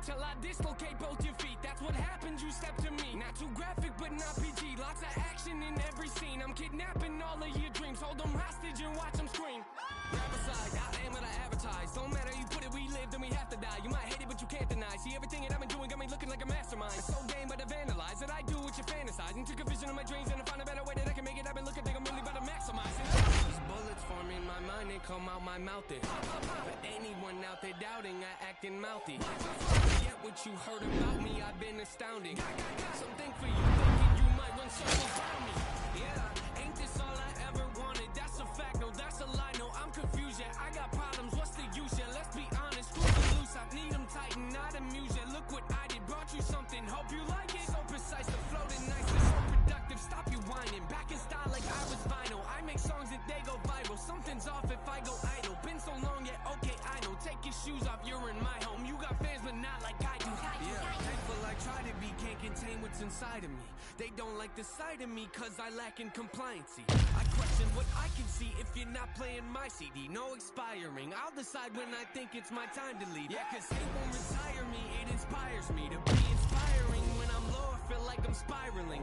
till I dislocate both your feet. That's what happens, you step to me. Not too graphic, but not PG. Lots of action in every scene. I'm kidnapping all of your dreams. Hold them hostage and watch them scream. Grab aside, I am what I advertise. Don't matter, you put it, we live, then we have to die. You might hate it, but you can't deny. See, everything that I've been doing got me looking like a mastermind. It's so game, but I vandalize that I do what you fantasize. And took a vision of my dreams and I found a better way that I can make it. I've been looking, think I'm really about to maximize it. These bullets form in my mind and come out my mouth. For anyone out there doubting, I acting mouthy. Forget what you heard about me, I've been astounding. Something for you thinking you might run circles around me. Yeah, ain't this all I ever wanted? That's a fact, no, that's a lie. No, I'm confused, yeah, I got problems, what's the use? Yeah, let's be honest, screw them loose, I need them tighten, not amuse. Yeah, look what I did, brought you something, hope you like it. So precise, the floating nice, so productive, stop you whining. Back in style like I was vinyl, I make songs and they go viral. Something's off if I go idle, been so long, yeah, okay, I know. Take your shoes off, you're in my home, you got fans but not like I do. Yeah, thankful I try to be, can't contain what's inside of me. They don't like the sight of me cause I lack in compliancy. I question what I can see if you're not playing my CD. No expiring, I'll decide when I think it's my time to leave. Yeah, cause it won't retire me, it inspires me to be inspiring. When I'm low, I feel like I'm spiraling.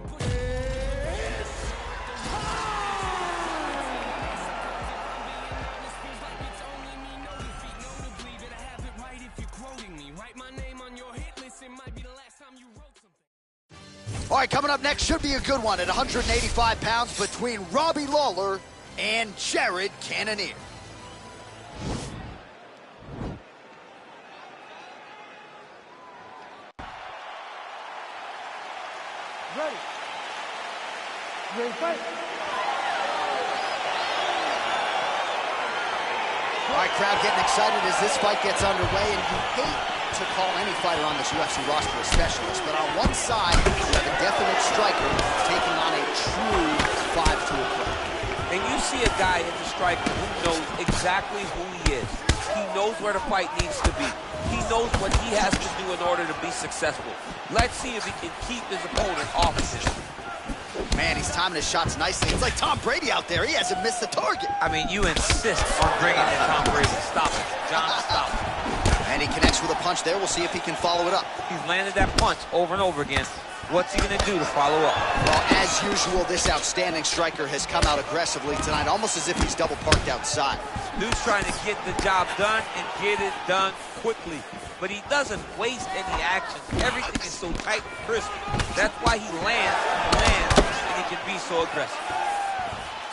Write my name on your hit list, it might be the last time you wrote something. All right, coming up next should be a good one at 185 pounds between Robbie Lawler and Jared Cannonier. Ready. Ready to fight. All right, crowd getting excited as this fight gets underway, and you hate to call any fighter on this UFC roster a specialist, but on one side, you have a definite striker taking on a true 5-tool player. And you see a guy in the striker who knows exactly who he is. He knows where the fight needs to be. He knows what he has to do in order to be successful. Let's see if he can keep his opponent off of him. Man, he's timing his shots nicely. It's like Tom Brady out there. He hasn't missed the target. I mean, you insist on bringing in Tom Brady. Stop it. John, stop it. And he connects with a punch there. We'll see if he can follow it up. He's landed that punch over and over again. What's he going to do to follow up? Well, as usual, this outstanding striker has come out aggressively tonight, almost as if he's double parked outside. Dude's trying to get the job done and get it done quickly. But he doesn't waste any action. Everything is so tight and crisp. That's why he lands, and he can be so aggressive.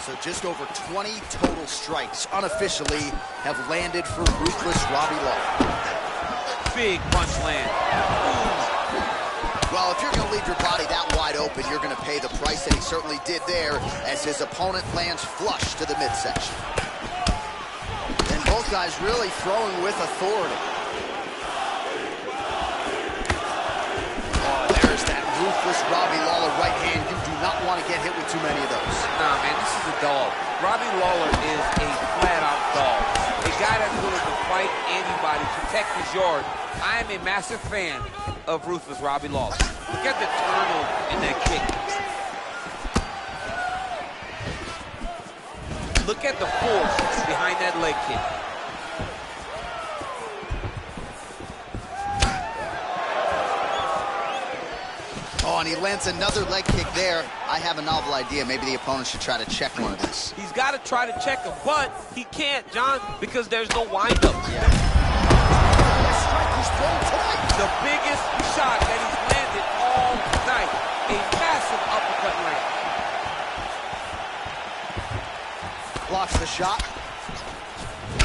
So just over 20 total strikes unofficially have landed for ruthless Robbie Lawler. Big punch land. Well, if you're going to leave your body that wide open, you're going to pay the price, and he certainly did there as his opponent lands flush to the midsection. And both guys really throwing with authority. Oh, there's that ruthless Robbie Lawler right hand. You do not want to get hit with too many of those. Nah, man, this is a dog. Robbie Lawler is a flat-out dog. A guy that's willing to fight anybody, protect his yard. I am a massive fan of ruthless Robbie Lawler. Look at the turnover in that kick. Look at the force behind that leg kick. Oh, and he lands another leg kick there. I have a novel idea. Maybe the opponent should try to check one of these. He's got to try to check him, but he can't, John, because there's no windup. Yeah. The biggest shot that he's landed all night. A massive uppercut land. Blocks the shot.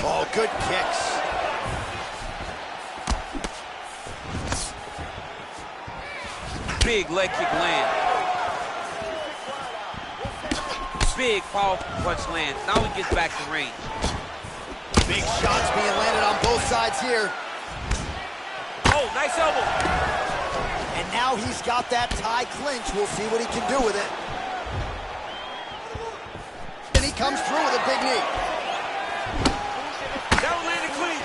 Oh, good kicks. Big leg kick land. Big powerful punch land. Now he gets back to range. Big shots being landed on both sides here. Oh, nice elbow. And now he's got that tie clinch. We'll see what he can do with it. And he comes through with a big knee. That one landed clean.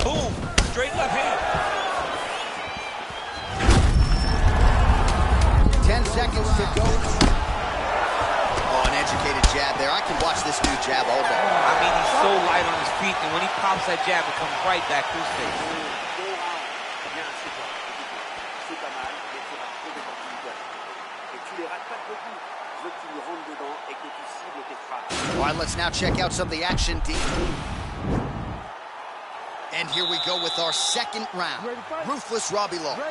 Boom. Straight left hand. 10 seconds to go. Oh, an educated jab there. I can watch this dude jab all day. I mean, he's so light on his feet, and when he pops that jab, it comes right back to his face. All right, let's now check out some of the action, D. And here we go with our second round. Ruthless Robbie Lawler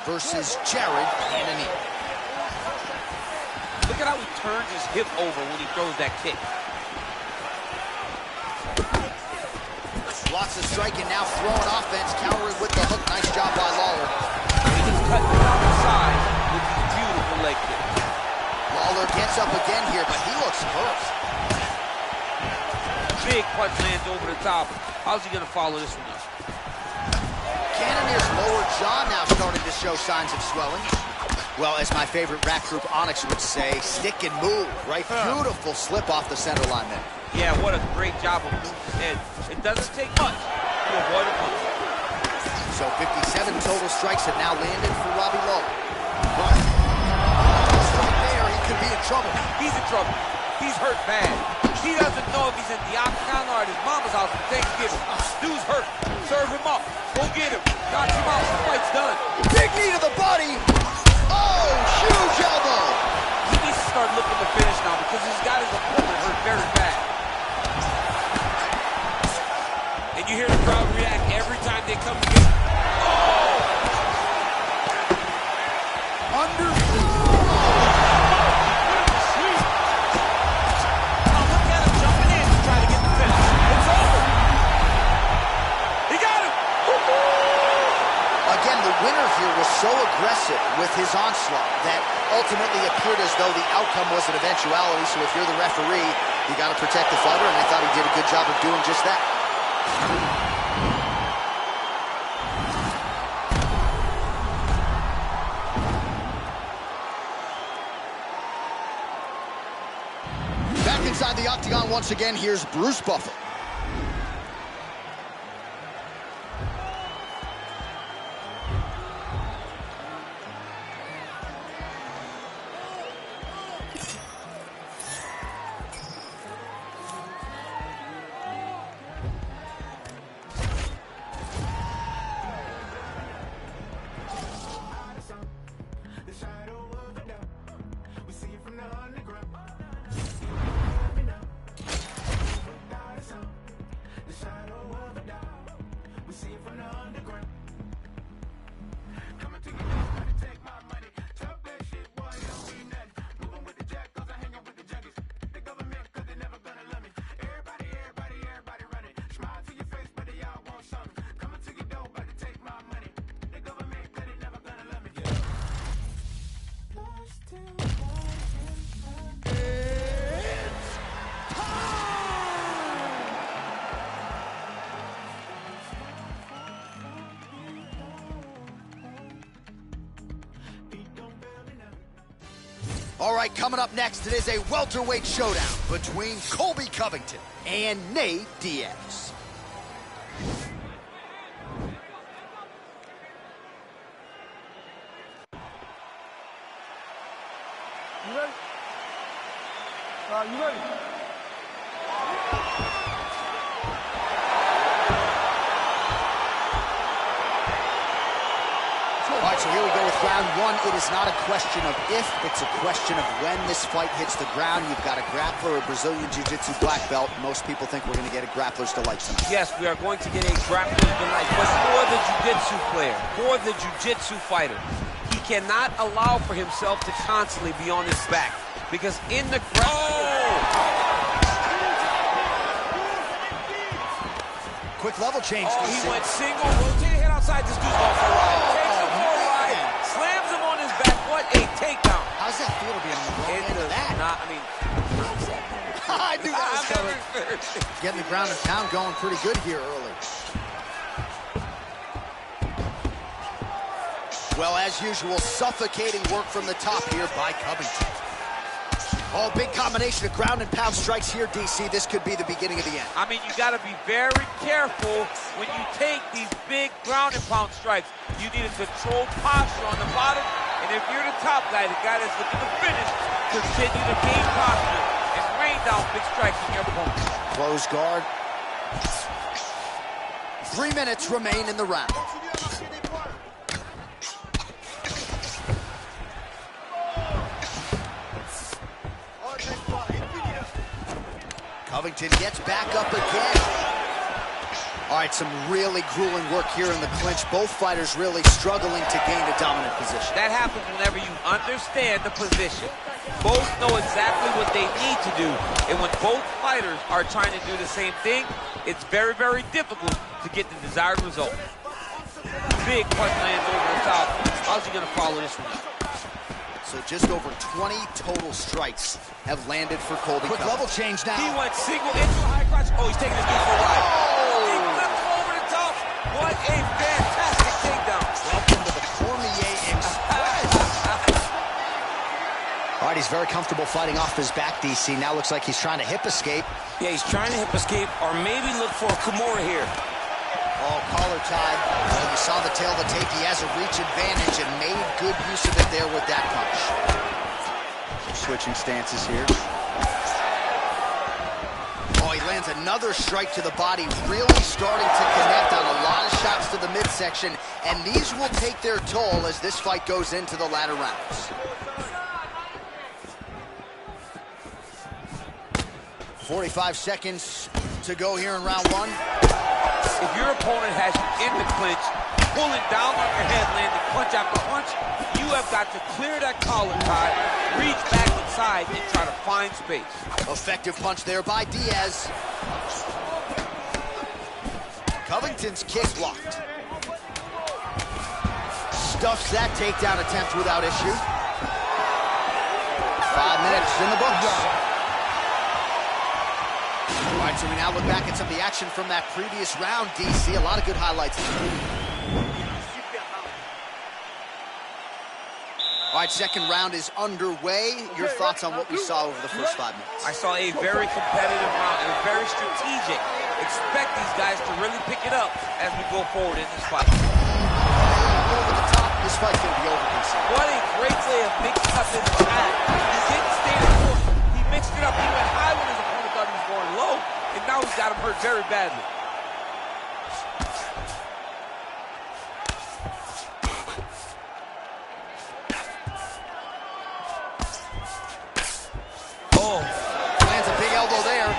versus Jared Cannonier. Look at how he turns his hip over when he throws that kick. Lots of striking, now throwing offense, countering with the hook. Nice job by Lawler. He just cut down the side with his beautiful leg kick. Lawler gets up again here, but he looks hurt. Big punch lands over the top. How's he going to follow this one up? Cannonier's lower jaw now starting to show signs of swelling. Well, as my favorite rap group Onyx would say, stick and move, right? Beautiful slip off the center line there. Yeah, what a great job of moving his head. It doesn't take much to avoid a punch. So 57 total strikes have now landed for Robbie Lawler. Right there, he could be in trouble. He's in trouble. He's hurt bad. He doesn't know if he's in the octagon or at his mama's house for Thanksgiving. Dude's hurt. Serve him up. Go get him. Knock him out. The fight's done. Big knee to the body. Oh, huge elbow. He needs to start looking to finish now because he's got his opponent hurt very bad. And you hear the crowd react every time they come together. Oh! Under. Winner here was so aggressive with his onslaught that ultimately appeared as though the outcome was an eventuality. So if you're the referee, you got to protect the fighter, and I thought he did a good job of doing just that. Back inside the octagon once again, here's Bruce Buffer. All right, coming up next, it is a welterweight showdown between Colby Covington and Nate Diaz. You ready? You ready? All right, so here we go with round one. It is not a question of if, it's a question of when this fight hits the ground. You've got a grappler, a Brazilian Jiu-Jitsu black belt. Most people think we're going to get a grappler's delight tonight. Yes, we are going to get a grappler's delight. But for the Jiu-Jitsu player, for the Jiu-Jitsu fighter, he cannot allow for himself to constantly be on his back. Because in the Quick level change. Oh, he went single, rotated head outside. This dude's going for a ride. Takes him for a ride, slams him on his back. What a takedown. How's that feel to be on the wrong end of that? I knew that was coming. Getting the ground and pound going pretty good here early. Well, as usual, suffocating work from the top here by Covington. Oh, big combination of ground and pound strikes here, DC. This could be the beginning of the end. I mean, you got to be very careful when you take these big ground and pound strikes. You need a controlled posture on the bottom, and if you're the top guy, the guy that's looking to finish, continue to gain posture and range big strikes from your opponent. Close guard. 3 minutes remain in the round. Covington gets back up again. All right, some really grueling work here in the clinch. Both fighters really struggling to gain a dominant position. That happens whenever you understand the position. Both know exactly what they need to do. And when both fighters are trying to do the same thing, it's very, very difficult to get the desired result. Big punch lands over the top. How's he gonna follow this one? So just over 20 total strikes have landed for Colby. Quick level change now. He went single into a high crotch. Oh, he's taking his knee for a ride. He flipped over the top. What a fantastic takedown. Welcome to the Cormier Express. All right, he's very comfortable fighting off his back, DC. Now looks like he's trying to hip escape. Yeah, he's trying to hip escape or maybe look for a Kimura here. Oh, collar tie. You saw the tail of the tape. He has a reach advantage and made good use of it there with that punch. Switching stances here. Oh, he lands another strike to the body, really starting to connect on a lot of shots to the midsection, and these will take their toll as this fight goes into the latter rounds. 45 seconds to go here in round one. If your opponent has you in the clinch, pulling down on your head, landing punch after punch, you have got to clear that collar tie, reach back inside, and try to find space. Effective punch there by Diaz. Covington's kick blocked. Stuffs that takedown attempt without issue. 5 minutes in the books. All right, so we now look back at some of the action from that previous round, DC. A lot of good highlights. All right, second round is underway. Your thoughts on what we saw over the first 5 minutes? I saw a very competitive round and very strategic. Expect these guys to really pick it up as we go forward in this fight. Over the top, this fight's going to be over, DC. What a great way of mixing up his attack. He didn't stay the course. He mixed it up. He went high when his opponent thought he was going low, and now he's got him hurt very badly. Oh, lands a big elbow there.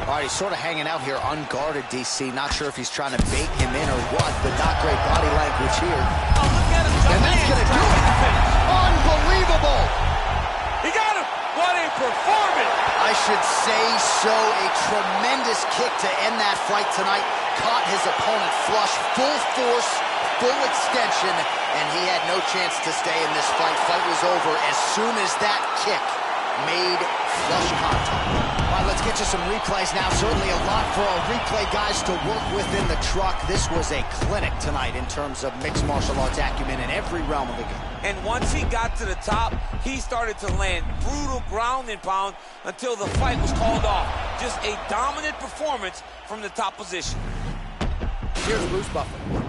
All right, he's sort of hanging out here unguarded, DC. Not sure if he's trying to bait him in or what, but not great body language here. Oh, look at him. And that's going to do it. Unbelievable. He got him. What a performance. I should say so. A tremendous kick to end that fight tonight. Caught his opponent flush, full force, full extension, and he had no chance to stay in this fight. Fight was over as soon as that kick made flush contact. All right, let's get you some replays now. Certainly a lot for our replay guys to work with in the truck. This was a clinic tonight in terms of mixed martial arts acumen in every realm of the game. And once he got to the top, he started to land brutal ground and pound until the fight was called off. Just a dominant performance from the top position. Here's Bruce Buffer.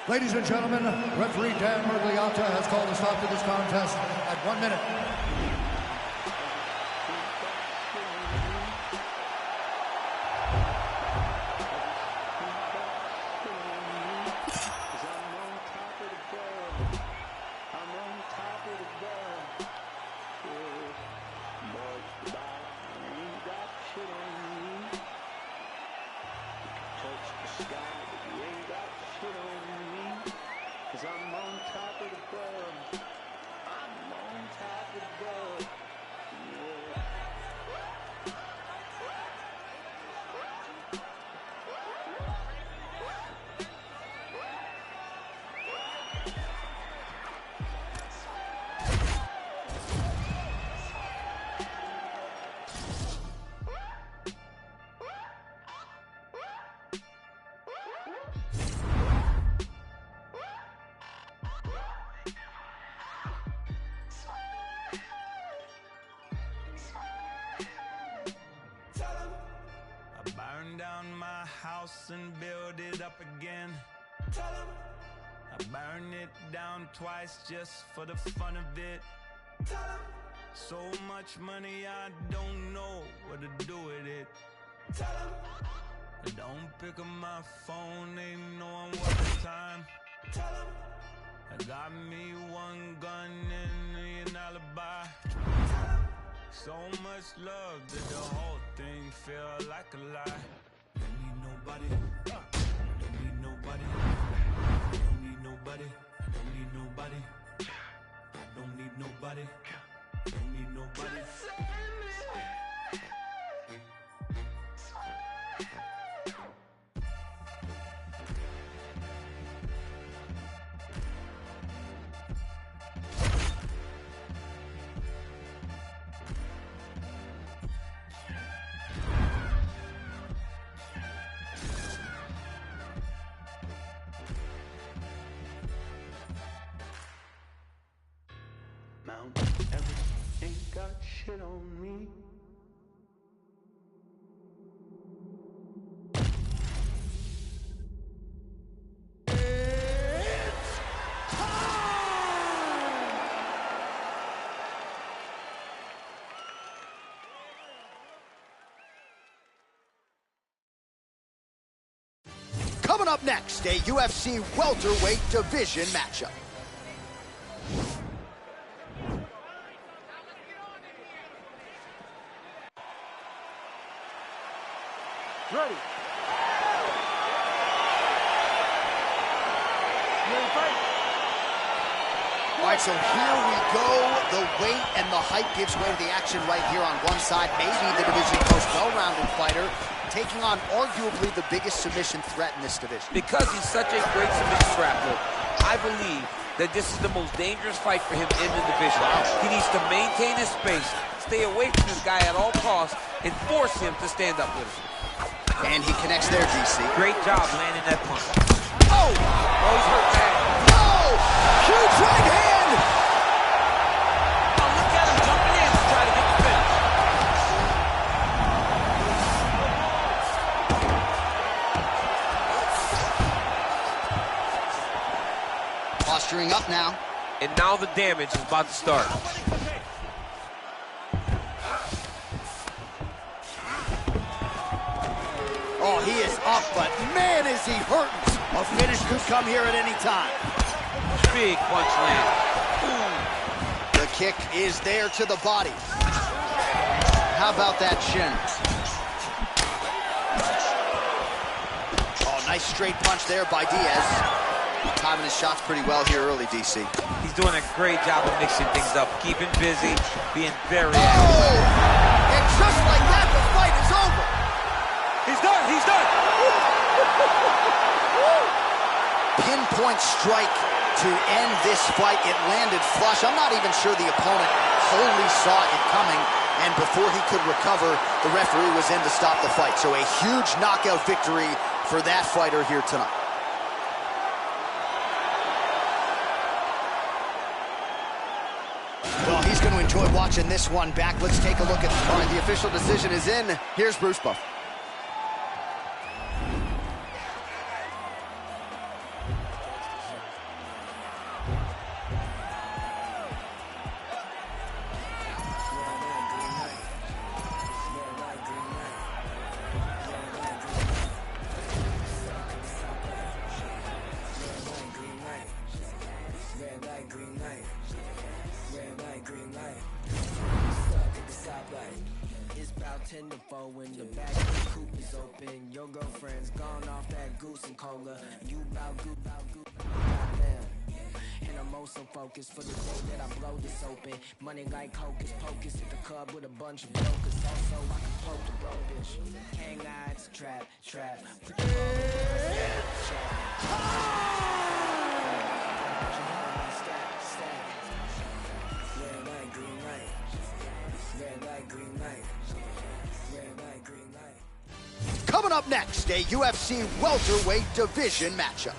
Ladies and gentlemen, referee Dan Mergliata has called a stop to this contest at 1 minute. Burn down my house and build it up again. Tell 'em I burn it down twice just for the fun of it. So much money, I don't know what to do with it. I don't pick up my phone, they know I'm worth the time. I got me one gun and an alibi. So much love that the whole thing feel like a lie. Don't need nobody, don't need nobody, don't need nobody, don't need nobody, don't need nobody, don't need nobody. Mount Everest ain't got shit on me. Coming up next, a UFC welterweight division matchup. Ready. Ready to fight? All right, so here we go. The weight and the height gives way to the action right here on one side. Maybe the division's most well-rounded fighter, taking on arguably the biggest submission threat in this division. Because he's such a great submission grappler, I believe that this is the most dangerous fight for him in the division. He needs to maintain his space, stay away from this guy at all costs, and force him to stand up with him. And he connects there, DC. Great job landing that punch. Oh! Oh, he's hurt bad. Oh! Huge right hand! Oh, look at him jumping in to try to get the finish. Posturing up now. And now the damage is about to start. Oh, he is up, but man, is he hurting. A finish could come here at any time. Big punch land. The kick is there to the body. How about that shin? Oh, nice straight punch there by Diaz. Timing his shots pretty well here early, DC. He's doing a great job of mixing things up, keeping busy, being very active. Oh! And just like that, the fight is over. He's done, he's done! Pinpoint strike to end this fight. It landed flush. I'm not even sure the opponent wholly saw it coming, and before he could recover, the referee was in to stop the fight. So a huge knockout victory for that fighter here tonight. Well, he's going to enjoy watching this one back. Let's take a look at the official decision is in. Here's Bruce Buff. When the back of the coupe is open, your girlfriend's gone off that goose and cola. You bout goddamn. And I'm also focused for the day that I blow this open. Money like hocus pocus at the club with a bunch of brokers. Also, I can float the broke bitch. Hang on, it's a trap. Put your phone in the trap. Red light, green light. Red light, green light. Coming up next, a UFC welterweight division matchup.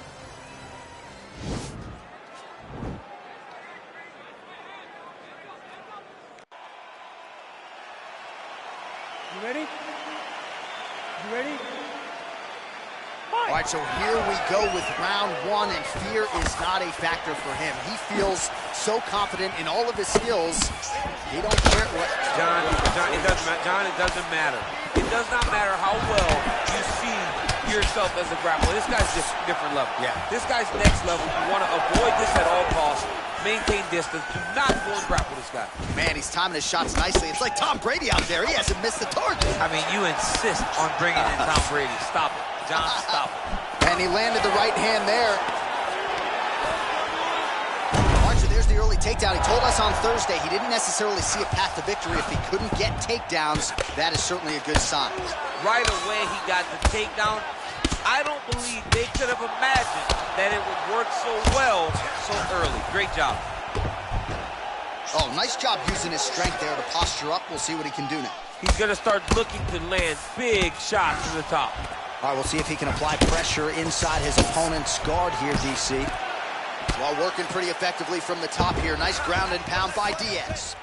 You ready? You ready? Fight! All right, so here we go with round one, and fear is not a factor for him. He feels so confident in all of his skills, he don't care what... John, it doesn't matter. John, it doesn't matter. It does not matter how well you see yourself as a grappler. This guy's just different level. Yeah. This guy's next level. You want to avoid this at all costs. Maintain distance. Do not go and grapple this guy. Man, he's timing his shots nicely. It's like Tom Brady out there. He hasn't missed the target. I mean, you insist on bringing in Tom Brady. Stop it. John, stop it. And he landed the right hand there. Archer, there's the early takedown. He told us on Thursday he didn't necessarily see a path to victory if he couldn't get takedowns. That is certainly a good sign. Right away, he got the takedown. I don't believe they could have imagined that it would work so well so early. Great job. Oh, nice job using his strength there to posture up. We'll see what he can do now. He's going to start looking to land big shots from the top. All right, we'll see if he can apply pressure inside his opponent's guard here, DC. While working pretty effectively from the top here. Nice ground and pound by Diaz.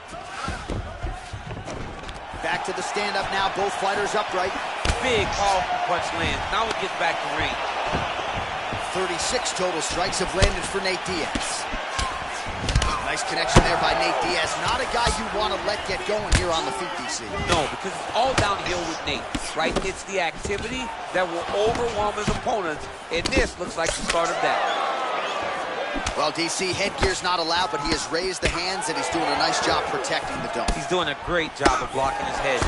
Back to the stand-up now. Both fighters upright. Big, powerful punch lands. Now it gets back to range. 36 total strikes have landed for Nate Diaz. Nice connection there by Nate Diaz. Not a guy you want to let get going here on the feet, DC. No, because it's all downhill with Nate, right? It's the activity that will overwhelm his opponents, and this looks like the start of that. Well, DC, headgear's not allowed, but he has raised the hands, and he's doing a nice job protecting the dome. He's doing a great job of blocking his head.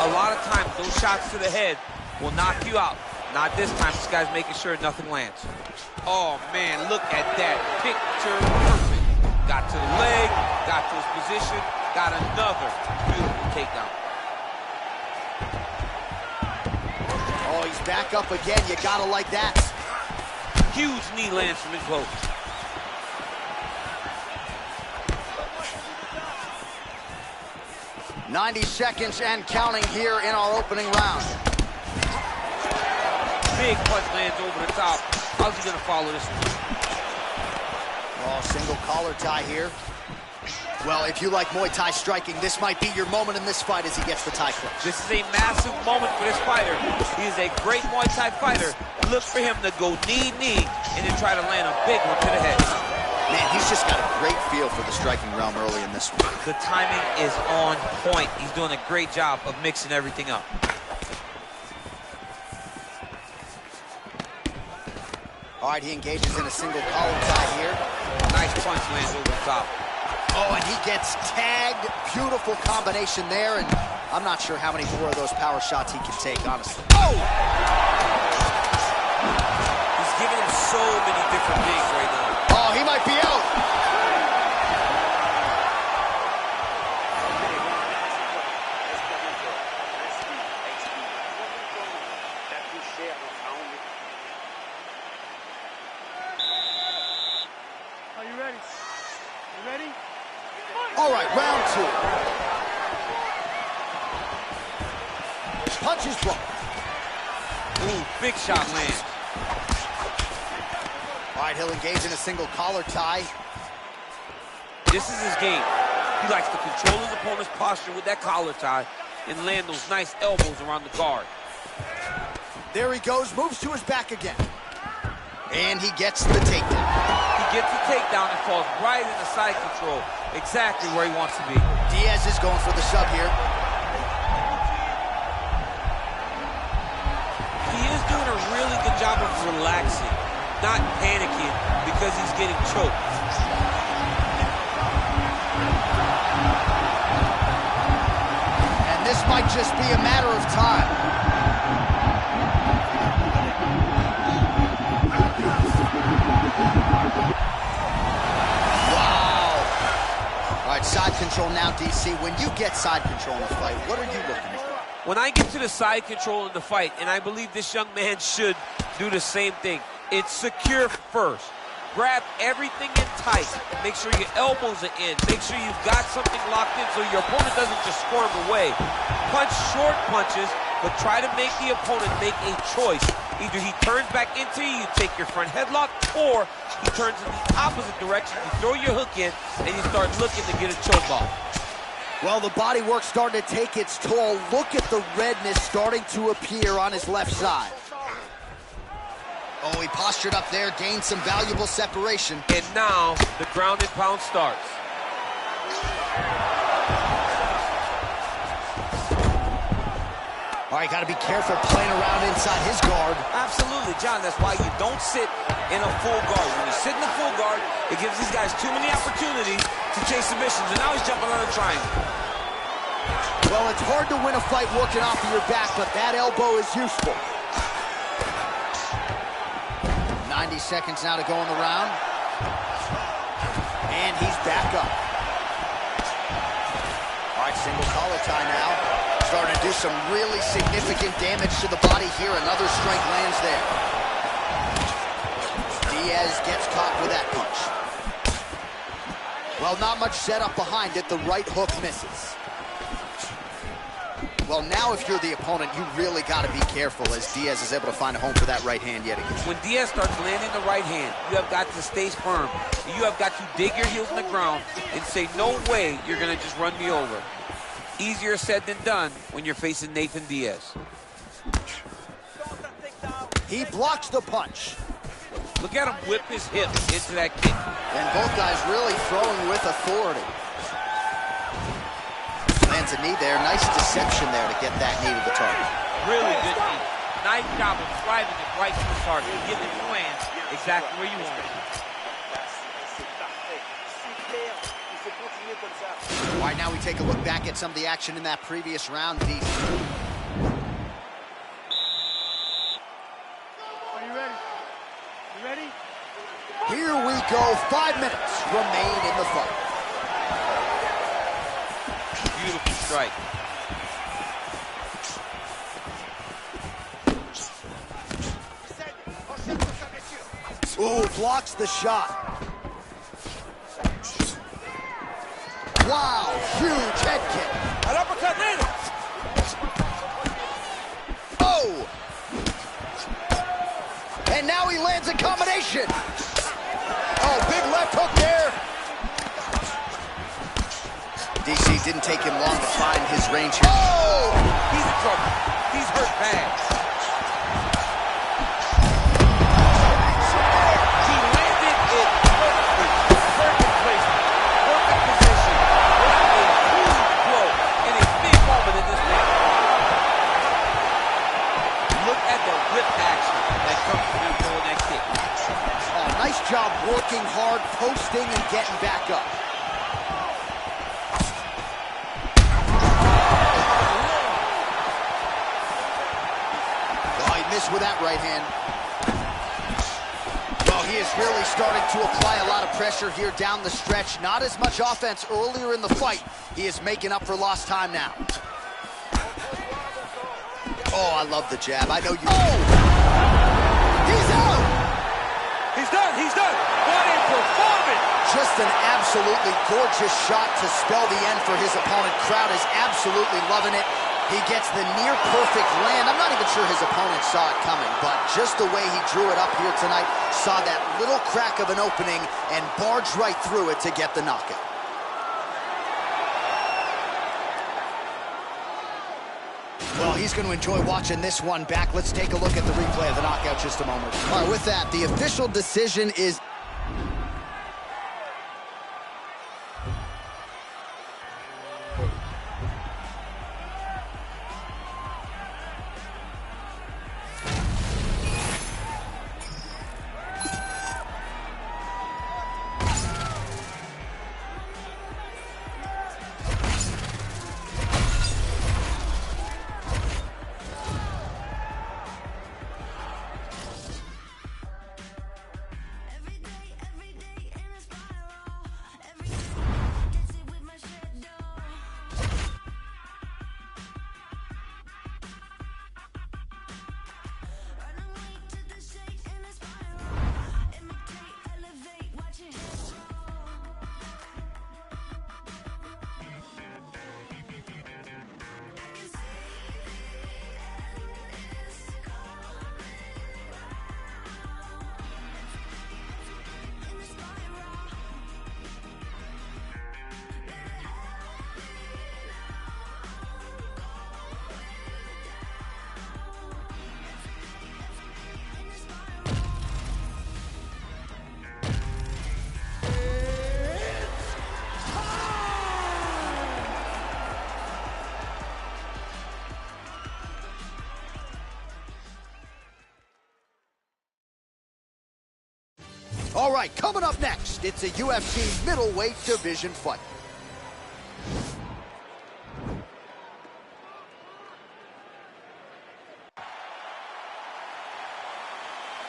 A lot of times, those shots to the head will knock you out. Not this time. This guy's making sure nothing lands. Oh, man, look at that. Picture perfect. Got to the leg, got to his position, got another beautiful takedown. Oh, he's back up again. You gotta like that. Huge knee lands from in close. .90 seconds and counting here in our opening round. Big punch lands over the top. How's he gonna follow this one? Oh, single collar tie here. Well, if you like Muay Thai striking, this might be your moment in this fight as he gets the Thai clutch. This is a massive moment for this fighter. He is a great Muay Thai fighter. Look for him to go knee-knee and then try to land a big one to the head. Man, he's just got a great feel for the striking realm early in this one. The timing is on point. He's doing a great job of mixing everything up. All right, he engages in a single collar tie here. Nice punch lands over the top. Oh, and he gets tagged. Beautiful combination there, and I'm not sure how many more of those power shots he can take, honestly. Oh! He's giving him so many different things right now. Oh, he might be out. Are you ready? You ready? All right, round two. Punches blocked. Ooh, big shot lands. All right, he'll engage in a single collar tie. This is his game. He likes to control his opponent's posture with that collar tie and land those nice elbows around the guard. There he goes, moves to his back again. And he gets the takedown. He gets the takedown and falls right into side control. Exactly where he wants to be. Diaz is going for the sub here. He is doing a really good job of relaxing, not panicking because he's getting choked. And this might just be a matter of time. Side control now, DC. When you get side control in a fight, what are you looking for? When I get to the side control in the fight, and I believe this young man should do the same thing, it's secure first. Grab everything in tight. Make sure your elbows are in. Make sure you've got something locked in so your opponent doesn't just squirm away. Punch short punches, but try to make the opponent make a choice. Either he turns back into you, you take your front headlock, or he turns in the opposite direction, you throw your hook in, and you start looking to get a choke off. Well, the body work starting to take its toll. Look at the redness starting to appear on his left side. Oh, he postured up there, gained some valuable separation. And now the ground and pound starts. All right, got to be careful playing around inside his guard. Absolutely, John. That's why you don't sit in a full guard. When you sit in a full guard, it gives these guys too many opportunities to chase submissions. And now he's jumping on a triangle. Well, it's hard to win a fight working off of your back, but that elbow is useful. 90 seconds now to go in the round. And he's back up. All right, single collar tie now. Starting to do some really significant damage to the body here. Another strike lands there. Diaz gets caught with that punch. Well, not much setup behind it. The right hook misses. Well, now if you're the opponent, you really got to be careful as Diaz is able to find a home for that right hand yet again. When Diaz starts landing the right hand, you have got to stay firm. You have got to dig your heels in the ground and say, no way you're going to just run me over. Easier said than done when you're facing Nathan Diaz. He blocks the punch. Look at him whip his hip into that kick. And both guys really throwing with authority. Lands a knee there. Nice deception there to get that knee to the target. Really good knee. Nice job of driving it right to the target. Getting it to land exactly where you want it. All right, now we take a look back at some of the action in that previous round. Are you ready? You ready? Here we go. 5 minutes remain in the fight. Beautiful strike. Ooh, blocks the shot. Wow, huge head kick. An uppercut later. Oh! And now he lands a combination. Oh, big left hook there. DC didn't take him long to find his range here. Oh! He's in trouble. He's hurt bad. He landed it perfectly. Perfect placement. Perfect position. A huge blow in a big moment in this match. Look at the whip action that comes from him throwing that kick. Oh, nice job working hard, posting, and getting back up. Missed with that right hand. Well, he is really starting to apply a lot of pressure here down the stretch. Not as much offense earlier in the fight. He is making up for lost time now. Oh, I love the jab. I know you. Oh! He's out! He's done. He's done. What a performance! Just an absolutely gorgeous shot to spell the end for his opponent. Crowd is absolutely loving it. He gets the near-perfect land. I'm not even sure his opponent saw it coming, but just the way he drew it up here tonight, saw that little crack of an opening and barged right through it to get the knockout. Well, he's going to enjoy watching this one back. Let's take a look at the replay of the knockout just a moment. All right, with that, the official decision is... All right, coming up next, it's a UFC middleweight division fight.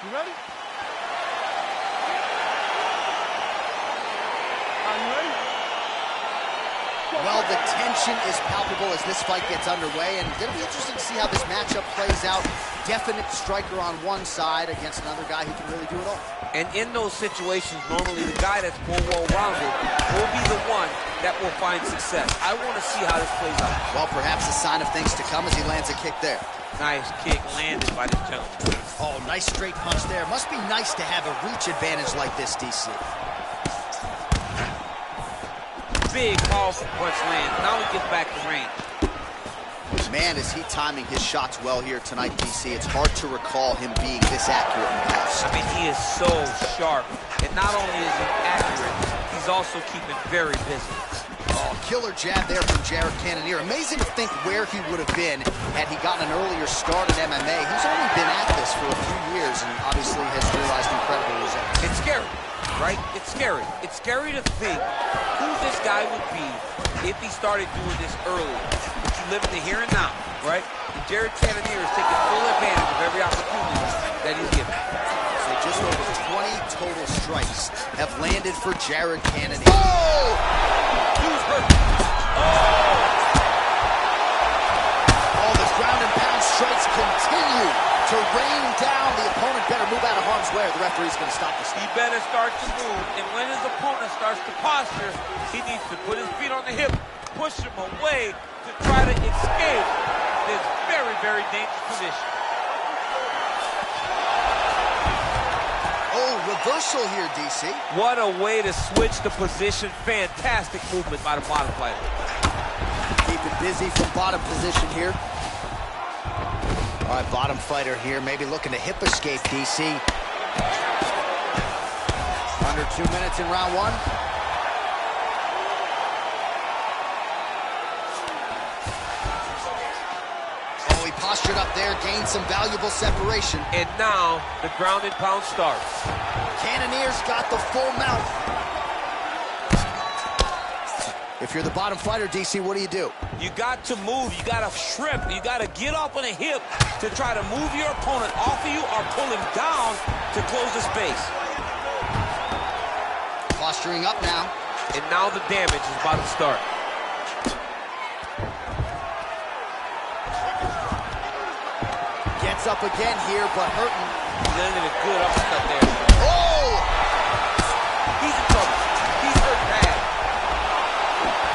You ready? Are you ready? Well, the tension is palpable as this fight gets underway, and it'll be interesting to see how this matchup plays out. Definite striker on one side against another guy who can really do it all. And in those situations, normally the guy that's more well-rounded will be the one that will find success. I want to see how this plays out. Well, perhaps a sign of things to come as he lands a kick there. Nice kick landed by this gentleman. Oh, nice straight punch there. Must be nice to have a reach advantage like this, DC. Big, powerful punch lands. Now he gets back to range. Man, is he timing his shots well here tonight, DC. It's hard to recall him being this accurate in the past. I mean, he is so sharp. And not only is he accurate, he's also keeping very busy. Oh, killer jab there from Jared Cannonier. Amazing to think where he would have been had he gotten an earlier start in MMA. He's only been at this for a few years and obviously has realized incredible results. It's scary, right? It's scary. It's scary to think who this guy would be if he started doing this early. But you live in the here and now, right? And Jared Cannonier is taking full advantage of every opportunity that he's given. So just over 20 total strikes have landed for Jared Cannonier. Oh! Who's hurt? Oh, the ground and pound strikes continue to rain down. The opponent better move out of harm's way or the referee's going to stop the He stop. better start to move, and when his opponent starts to posture, he needs to put his feet on the hip, push him away to try to escape this very, very dangerous position. Oh, reversal here, DC. What a way to switch the position. Fantastic movement by the bottom fighter. Keeping busy from bottom position here. All right, bottom fighter here, maybe looking to hip escape, DC. Under 2 minutes in round one. Oh, he postured up there, gained some valuable separation. And now the ground and pound starts. Cannonier's got the full mount. If you're the bottom fighter, DC, what do? You got to move. You got to shrimp. You got to get off on a hip to try to move your opponent off of you or pull him down to close the space. Posturing up now. And now the damage is about to start. Gets up again here, but hurting. He landed a good uppercut there. Oh! He's in trouble. He's hurt bad.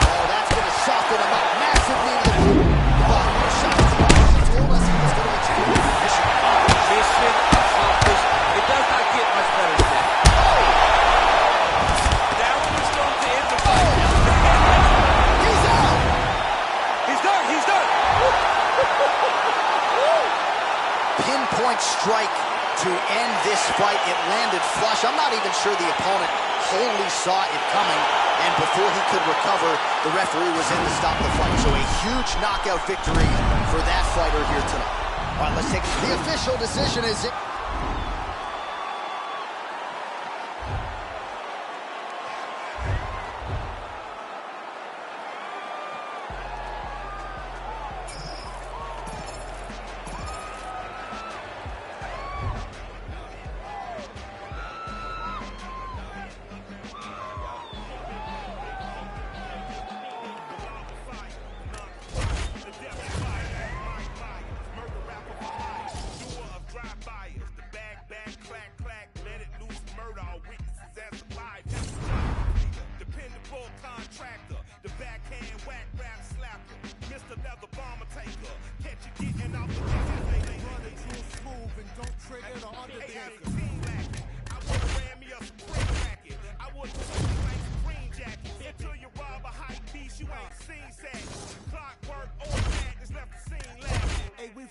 Oh, that's going to soften him up massively. The shot is he told us he was going to achieve a mission. Mission accomplished. It does not get much better than that. That one was going to end the fight. He's out! He's done. He's done. Pinpoint strike to end this fight. It landed flush. I'm not even sure the opponent wholly saw it coming, and before he could recover, the referee was in to stop the fight. So a huge knockout victory for that fighter here tonight. All right, let's take it. The official decision is it.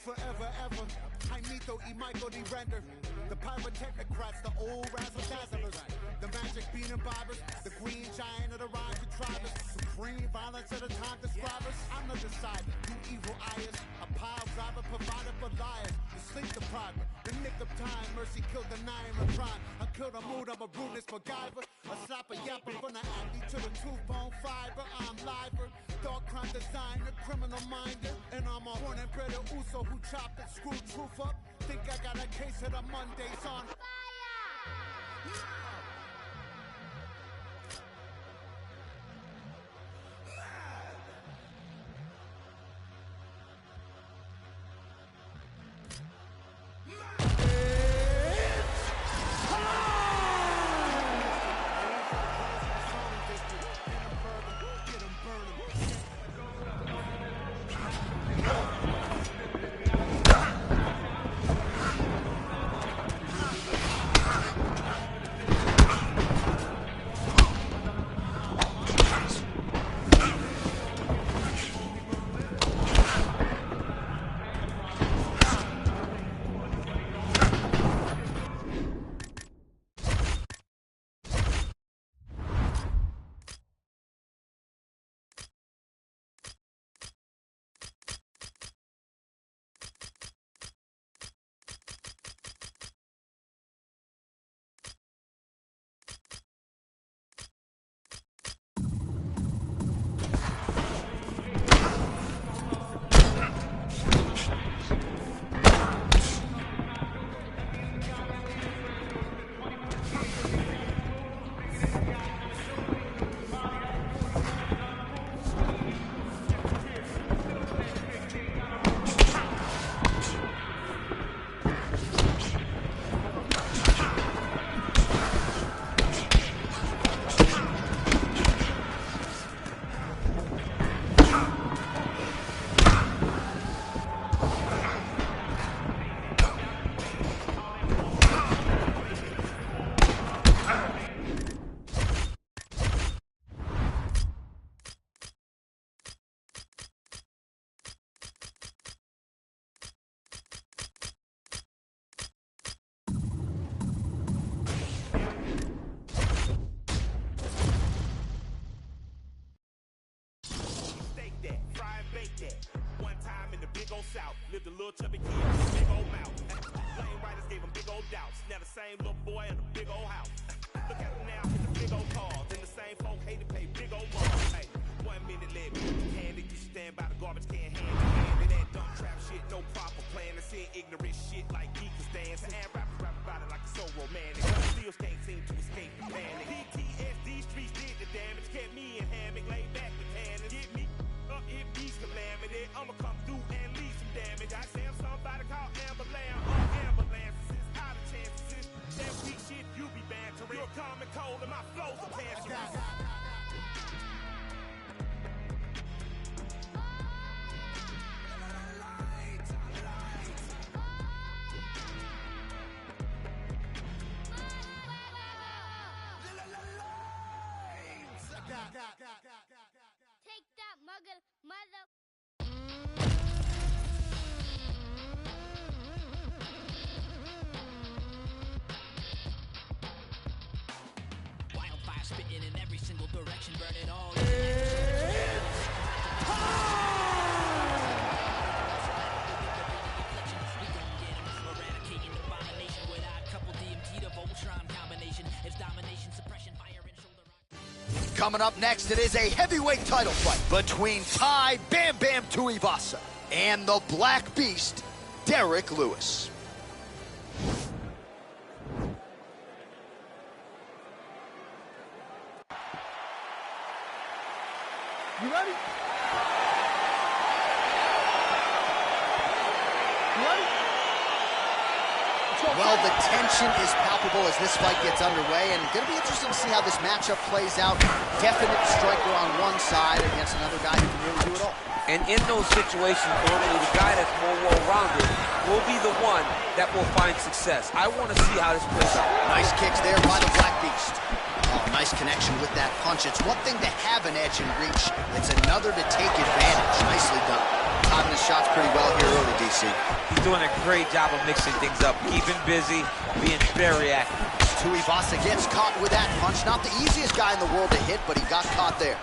Forever, ever. Jaimito y Michael D. Render. The pyrotechnocrats, the old razzle dazzlers. The magic bean and bobbers. The green giant of the rhymes and tribers. Supreme violence at a time describers. I'm the decider. You evil eyes. A pile driver provided for liars. The sleep depriver. The nick of time. Mercy killed the nine of crime. I killed a mood. I'm a rudeness MacGyver. A slapper yapper from the athlete to the truth bone fiber. I'm liver. Dark crime designer. Criminal minder. And I'm a born and bred Uso who chopped and screwed truth up. Think I got a case of the Mondays on fire. One time in the big old South, lived a little chubby kid with a big old mouth. Lame writers gave him big old doubts. Now the same little boy in a big old house. Look at him now in the big old cars. And the same folk hate to pay big old bars. Hey, 1 minute let me hand it. You stand by the garbage can hand in hand. And that dumb trap shit, no proper plan. And seeing ignorant shit like geekers dance. And rappers rap about it like it's so romantic. But I still can't seem to escape the panic. PTSD streets did the damage. Kept me in hammock, laid back with tanners. Get me up if these calamity. I'ma come through and leave some damage. I say I'm somebody called ambulance. Ambulances is out of chances. That weak shit you be bantering. You're common cold and my flow's are cancerous. Take that, mother. Wildfire spitting in every single direction, burn it all. Eradicating abomination without couple DMT to Voltron combination. It's domination, suppression, fire and shoulder. Coming up next, it is a heavyweight title fight between Tai Bam Bam Tuivasa and the Black Beast, Derek Lewis. You ready? You ready? Well, the tension is palpable as this fight gets underway, and going to be interesting to see how this matchup plays out. Definite striker on one side against another guy who can really do it all. And in those situations, normally the guy that's more well-rounded will be the one that will find success. I want to see how this plays out. Nice kicks there by the Black Beast. Oh, nice connection with that punch. It's one thing to have an edge and reach. It's another to take advantage. Nicely done. Timing his shots pretty well here early, DC. He's doing a great job of mixing things up, keeping busy, being very active. Tuivasa gets caught with that punch. Not the easiest guy in the world to hit, but he got caught there.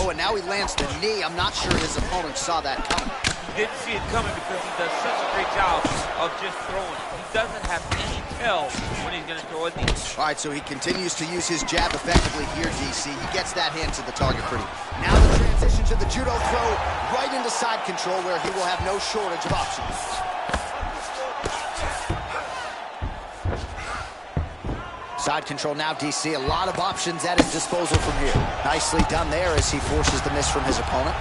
Oh, and now he lands the knee. I'm not sure his opponent saw that coming. He didn't see it coming because he does such a great job of just throwing it. He doesn't have any tell when he's going to throw a knee. All right, so he continues to use his jab effectively here, DC. He gets that hand to the target pretty. Now the transition to the judo throw right into side control where he will have no shortage of options. Side control now, DC. A lot of options at his disposal from here. Nicely done there as he forces the miss from his opponent.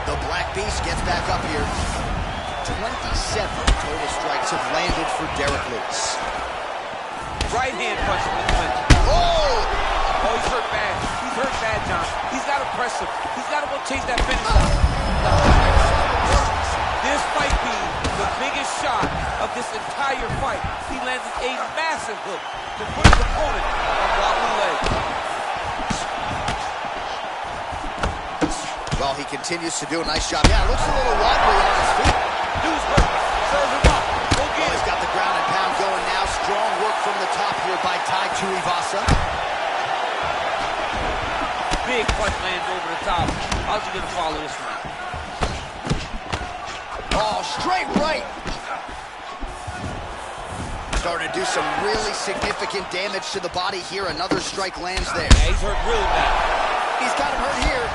The Black Beast gets back up here. 27 total strikes have landed for Derek Lewis. Right hand punch in the clinch. Oh! Oh, he's hurt bad. He's hurt bad, John. He's got to press him. He's got to go chase that finish out. This might be the biggest shot of this entire fight. He lands a massive hook to put his opponent on wobbly legs. Well, he continues to do a nice job. Yeah, it looks a little wobbly on his feet. Dude's hurt. Serve him up. Go get him. He's got the ground and pound going now. Strong work from the top here by Tai Tuivasa. Big punch lands over the top. How's he going to follow this one? Oh, straight right. Starting to do some really significant damage to the body here. Another strike lands there. Yeah, he's hurt really bad. He's got him hurt here.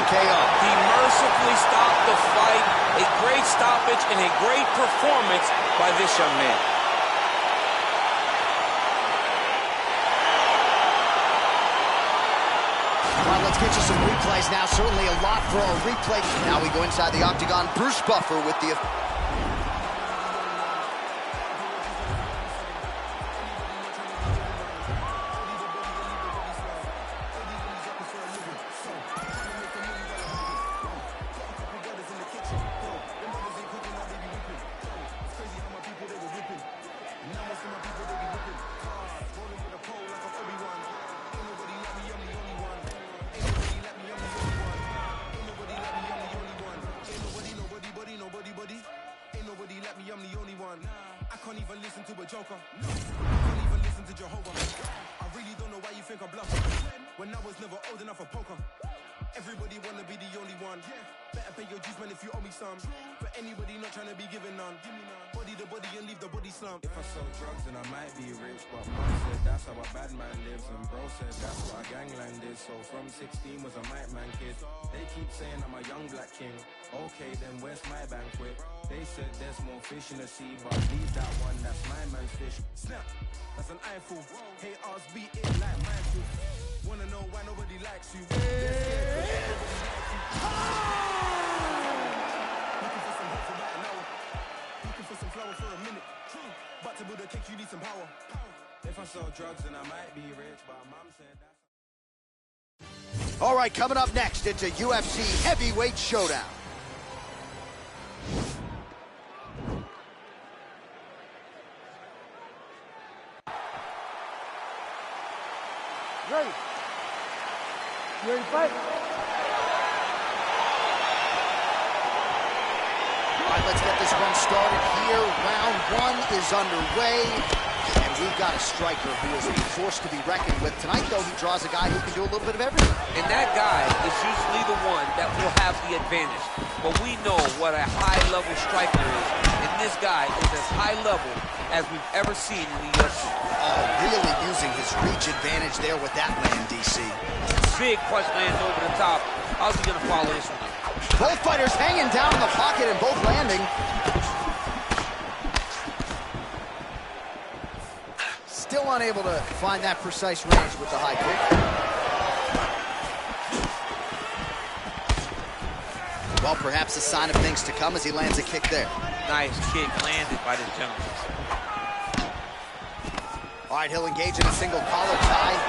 He mercifully stopped the fight. A great stoppage and a great performance by this young man. All right, let's get you some replays now. Certainly a lot for our replay. Now we go inside the octagon. Bruce Buffer with the... Everybody wanna be the only one. Better pay your dues, man, if you owe me some. But anybody not trying to be given none. Body the body and leave the body slump. If I sold drugs, then I might be rich. But mom said that's how a bad man lives. And bro said that's what a gangland is. So from 16 was a mic man kid. They keep saying I'm a young black king. Okay, then where's my banquet? They said there's more fish in the sea, but leave that one, that's my man's fish. Snap, that's an eyeful. Haters beat it like my food. Wanna know why nobody likes you? They're scared 'cause nobody likes you. Looking for some hope for right now. Looking for some flowers for a minute. But to build a cake, you need some power. If I sell drugs, then I might be rich, but mom said that's... All right, coming up next, it's a UFC heavyweight showdown. Ready? You ready to fight? All right, let's get this one started here. Round one is underway. And we've got a striker who is a force to be reckoned with. Tonight, though, he draws a guy who can do a little bit of everything. And that guy is usually the one that will have the advantage. But we know what a high-level striker is. And this guy is as high level as we've ever seen in the UFC. Oh, really using his reach advantage there with that land, DC. Big punch lands over the top. How's he going to follow this one? Both fighters hanging down in the pocket and both landing. Still unable to find that precise range with the high kick. Well, perhaps a sign of things to come as he lands a kick there. Nice kick landed by this gentleman. All right, he'll engage in a single collar tie.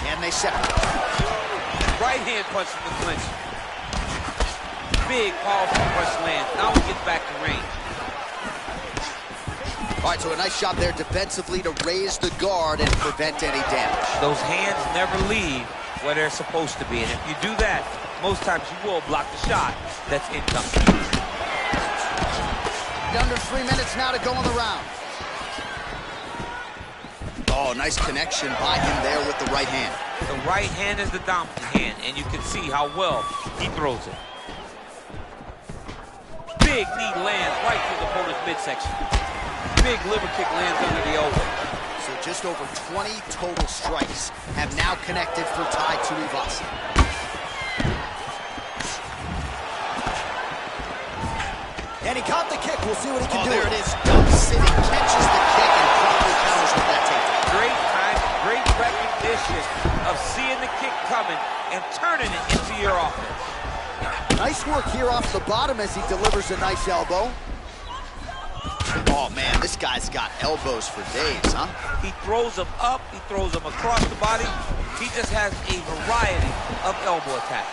And they separate. Right hand punch in the clinch. Big, powerful punch lands. Now he gets back to range. All right, so a nice job there defensively to raise the guard and prevent any damage. Those hands never leave where they're supposed to be. And if you do that, most times you will block the shot that's incoming. Under 3 minutes now to go in the round. Oh, nice connection by him there with the right hand. The right hand is the dominant hand, and you can see how well he throws it. Big knee lands right through the opponent's midsection. Big liver kick lands under the elbow. So just over 20 total strikes have now connected for Tai Tuivasa. And he caught the kick. We'll see what he can do. There it is. Dump sitting, catches the kick, and promptly counters with that takedown. Great time, great recognition of seeing the kick coming and turning it into your offense. Nice work here off the bottom as he delivers a nice elbow. Oh, man, this guy's got elbows for days, huh? He throws them up, he throws them across the body. He just has a variety of elbow attacks.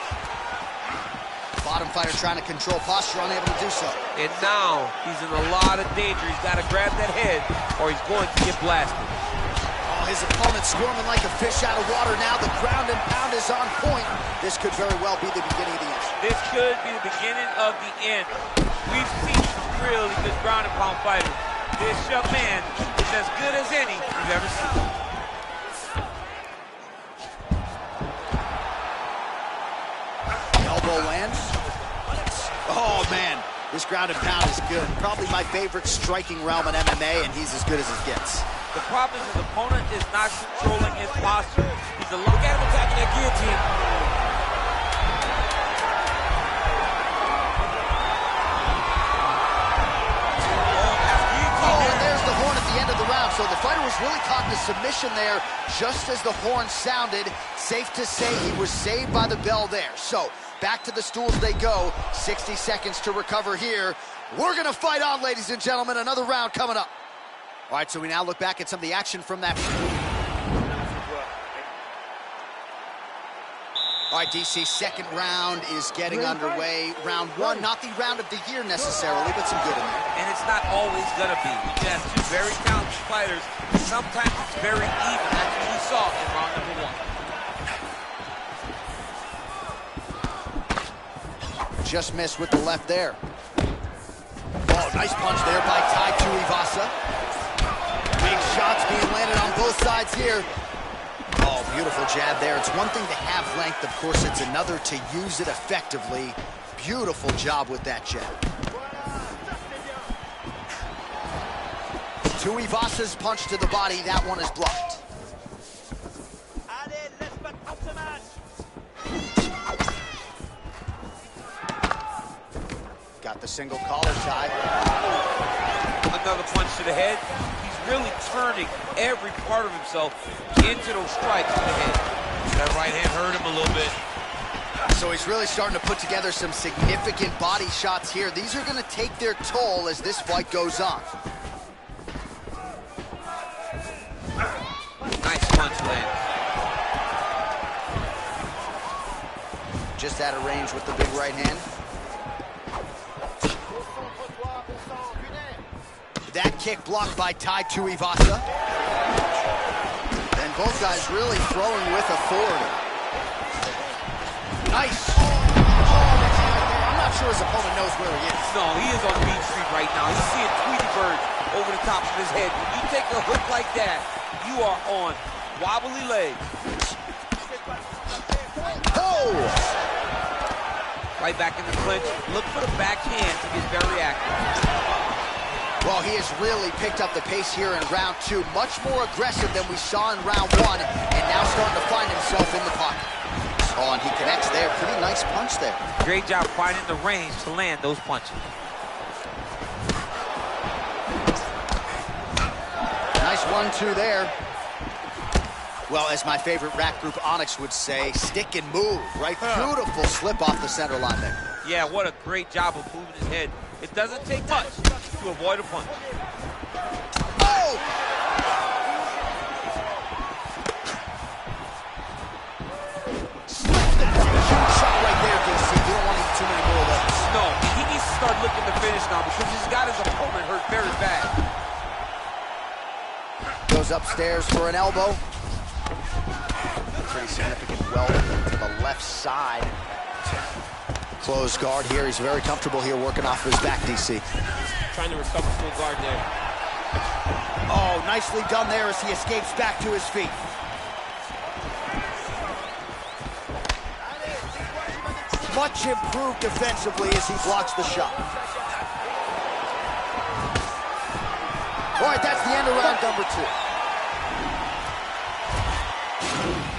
Bottom fighter trying to control posture, unable to do so. And now he's in a lot of danger. He's got to grab that head or he's going to get blasted. Oh, his opponent squirming like a fish out of water now. The ground and pound is on point. This could very well be the beginning of the end. This could be the beginning of the end. We've seen some really good ground and pound fighters. This young man is as good as any we've ever seen. Elbow lands. Oh, man. This ground and pound is good. Probably my favorite striking realm in MMA, and he's as good as it gets. The problem is his opponent is not controlling his posture. He's a look at him attacking that guillotine. Oh, and there's the horn at the end of the round. So the fighter was really caught in a submission there just as the horn sounded. Safe to say he was saved by the bell there. So back to the stools they go. 60 seconds to recover here. We're going to fight on, ladies and gentlemen. Another round coming up. All right, so we now look back at some of the action from that. All right, DC, second round is getting underway. Round one, not the round of the year necessarily, but some good in there. And it's not always going to be. You have two very talented fighters. Sometimes it's very even. That's what we saw in round number one. Just missed with the left there. Oh, nice punch there by Tai Tuivasa. Big shots being landed on both sides here. Oh, beautiful jab there. It's one thing to have length. Of course, it's another to use it effectively. Beautiful job with that jab. Tuivasa's punch to the body. That one is blocked. Got the single collar tie. Another punch to the head. He's really turning every part of himself into those strikes to the head. That right hand hurt him a little bit. So he's really starting to put together some significant body shots here. These are going to take their toll as this fight goes on. Nice punch land. Just out of range with the big right hand. That kick blocked by Tai Tuivasa. And both guys really throwing with authority. Nice. I'm not sure his opponent knows where he is. No, he is on Beach Street right now. He's seeing Tweety Bird over the top of his head. When you take a hook like that, you are on wobbly legs. Oh! Right back in the clinch. Look for the backhand to get very active. Well, he has really picked up the pace here in round two. Much more aggressive than we saw in round one, and now starting to find himself in the pocket. Oh, and he connects there. Pretty nice punch there. Great job finding the range to land those punches. Nice 1-2 there. Well, as my favorite rap group Onyx would say, stick and move, right? Beautiful slip off the center line there. Yeah, what a great job of moving his head. It doesn't take much to avoid a punch. Oh! Slips the punch. Shot right there, DC. You don't want to eat too many more of those. No, he needs to start looking to finish now because he's got his opponent hurt very bad. Goes upstairs for an elbow. Pretty significant well to the left side. Closed guard here. He's very comfortable here working off of his back, DC. Trying to recover full guard there. Oh, nicely done there as he escapes back to his feet. Much improved defensively as he blocks the shot. All right, that's the end of round number 2.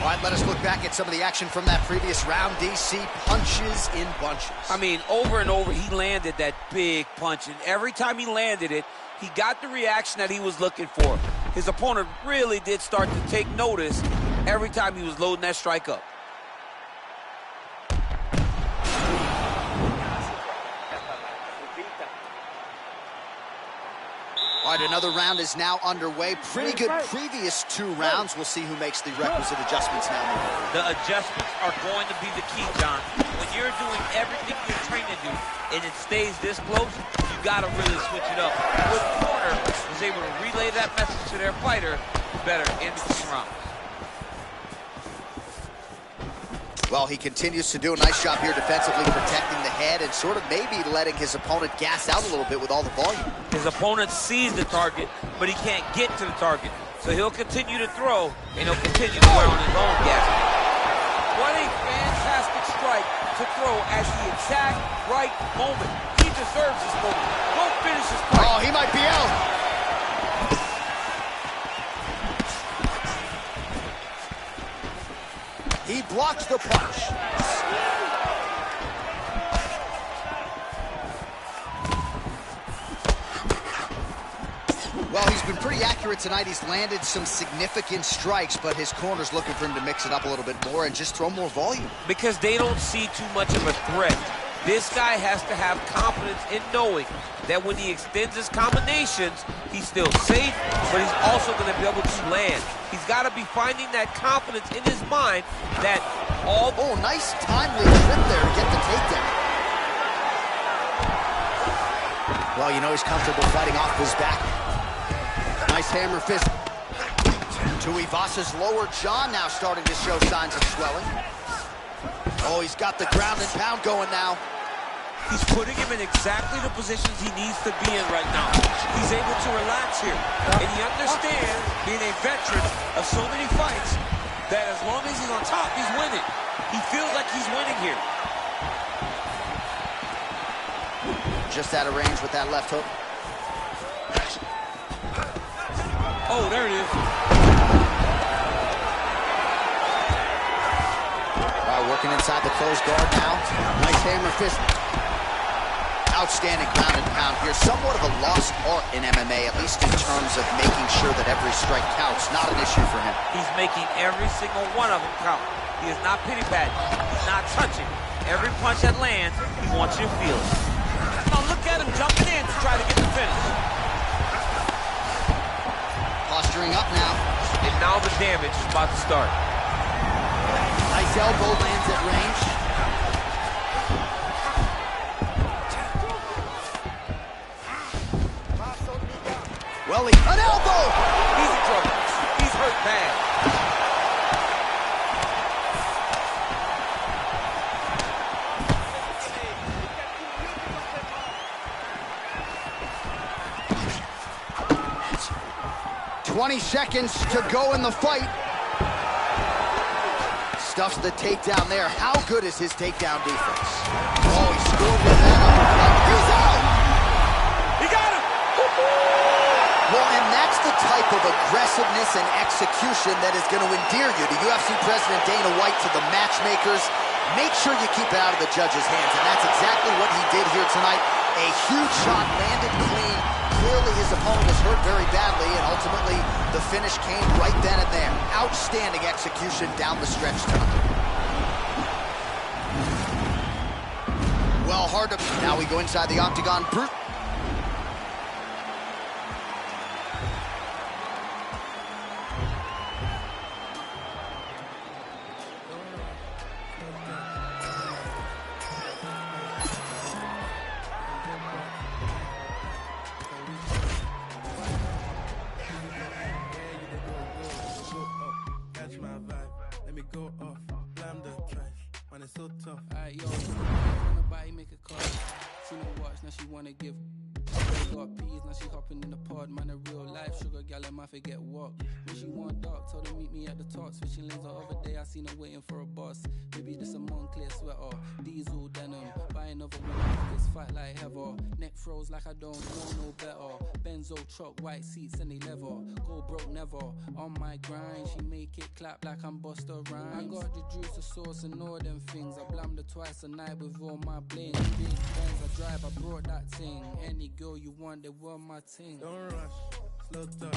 All right, let us look back at some of the action from that previous round. DC, punches in bunches. I mean, over and over, he landed that big punch, and every time he landed it, he got the reaction that he was looking for. His opponent really did start to take notice every time he was loading that strike up. All right, another round is now underway. Pretty good previous 2 rounds. We'll see who makes the requisite adjustments now. The adjustments are going to be the key, John. When you're doing everything you're trained to do and it stays this close, you got to really switch it up. The corner was able to relay that message to their fighter better in between rounds. Well, he continues to do a nice job here defensively, protecting the head and sort of maybe letting his opponent gas out a little bit with all the volume. His opponent sees the target, but he can't get to the target. So he'll continue to throw, and he'll continue to wear on his own gas. What a fantastic strike to throw at the exact right moment. He deserves this moment. Go finish his fight. Oh, he might be out. He blocks the punch. Well, he's been pretty accurate tonight. He's landed some significant strikes, but his corner's looking for him to mix it up a little bit more and just throw more volume. Because they don't see too much of a threat. This guy has to have confidence in knowing that when he extends his combinations, he's still safe, but he's also going to be able to land. He's got to be finding that confidence in his mind that all... Oh, nice timely trip there to get the takedown. Well, you know he's comfortable fighting off his back. Nice hammer fist. Tuivasa's lower jaw now starting to show signs of swelling. Oh, he's got the ground and pound going now. He's putting him in exactly the positions he needs to be in right now. He's able to relax here. And he understands, being a veteran of so many fights, that as long as he's on top, he's winning. He feels like he's winning here. Just out of range with that left hook. Oh, there it is. Working inside the closed guard now. Nice hammer fist. Outstanding ground and pound here. Somewhat of a lost art in MMA, at least in terms of making sure that every strike counts. Not an issue for him. He's making every single one of them count. He is not pity-patting. He's not touching. Every punch that lands, he wants you to feel it. Now look at him jumping in to try to get the finish. Posturing up now. And now the damage is about to start. Nice elbow lands at range. Well, an elbow! He's in trouble. He's hurt bad. "20 seconds to go in the fight." Stuffs the takedown there. How good is his takedown defense? Oh, he scored with that uppercut. He's out! He got him! Well, and that's the type of aggressiveness and execution that is going to endear you to UFC President Dana White, to the matchmakers. Make sure you keep it out of the judge's hands, and that's exactly what he did here tonight. A huge shot landed clean. Clearly his opponent was hurt very badly, and ultimately the finish came right then and there. Outstanding execution down the stretch tonight. Well, hard to... Now we go inside the octagon. Alright, yo, wanna buy, make a call. She no watch, now she wanna give. Got peas, now she hopping in the pod. Man, a real life sugar gal, I might forget walk. When she want dark, told her meet me at the top. Switching lanes the other day, I seen her waiting for a boss. Maybe this a Moncler sweater, diesel denim. Buy another one, this fight like heather. Neck froze like I don't know no better. Benzo truck, white seats and they leather. Go broke never, on my grind. She make it clap like I'm Busta Rhymes. I got the juice, the sauce and all them things. I blammed her twice a night with all my bling. Big Benz I drive, I brought that thing. Any girl you want, they were my team. Don't rush, slow talk.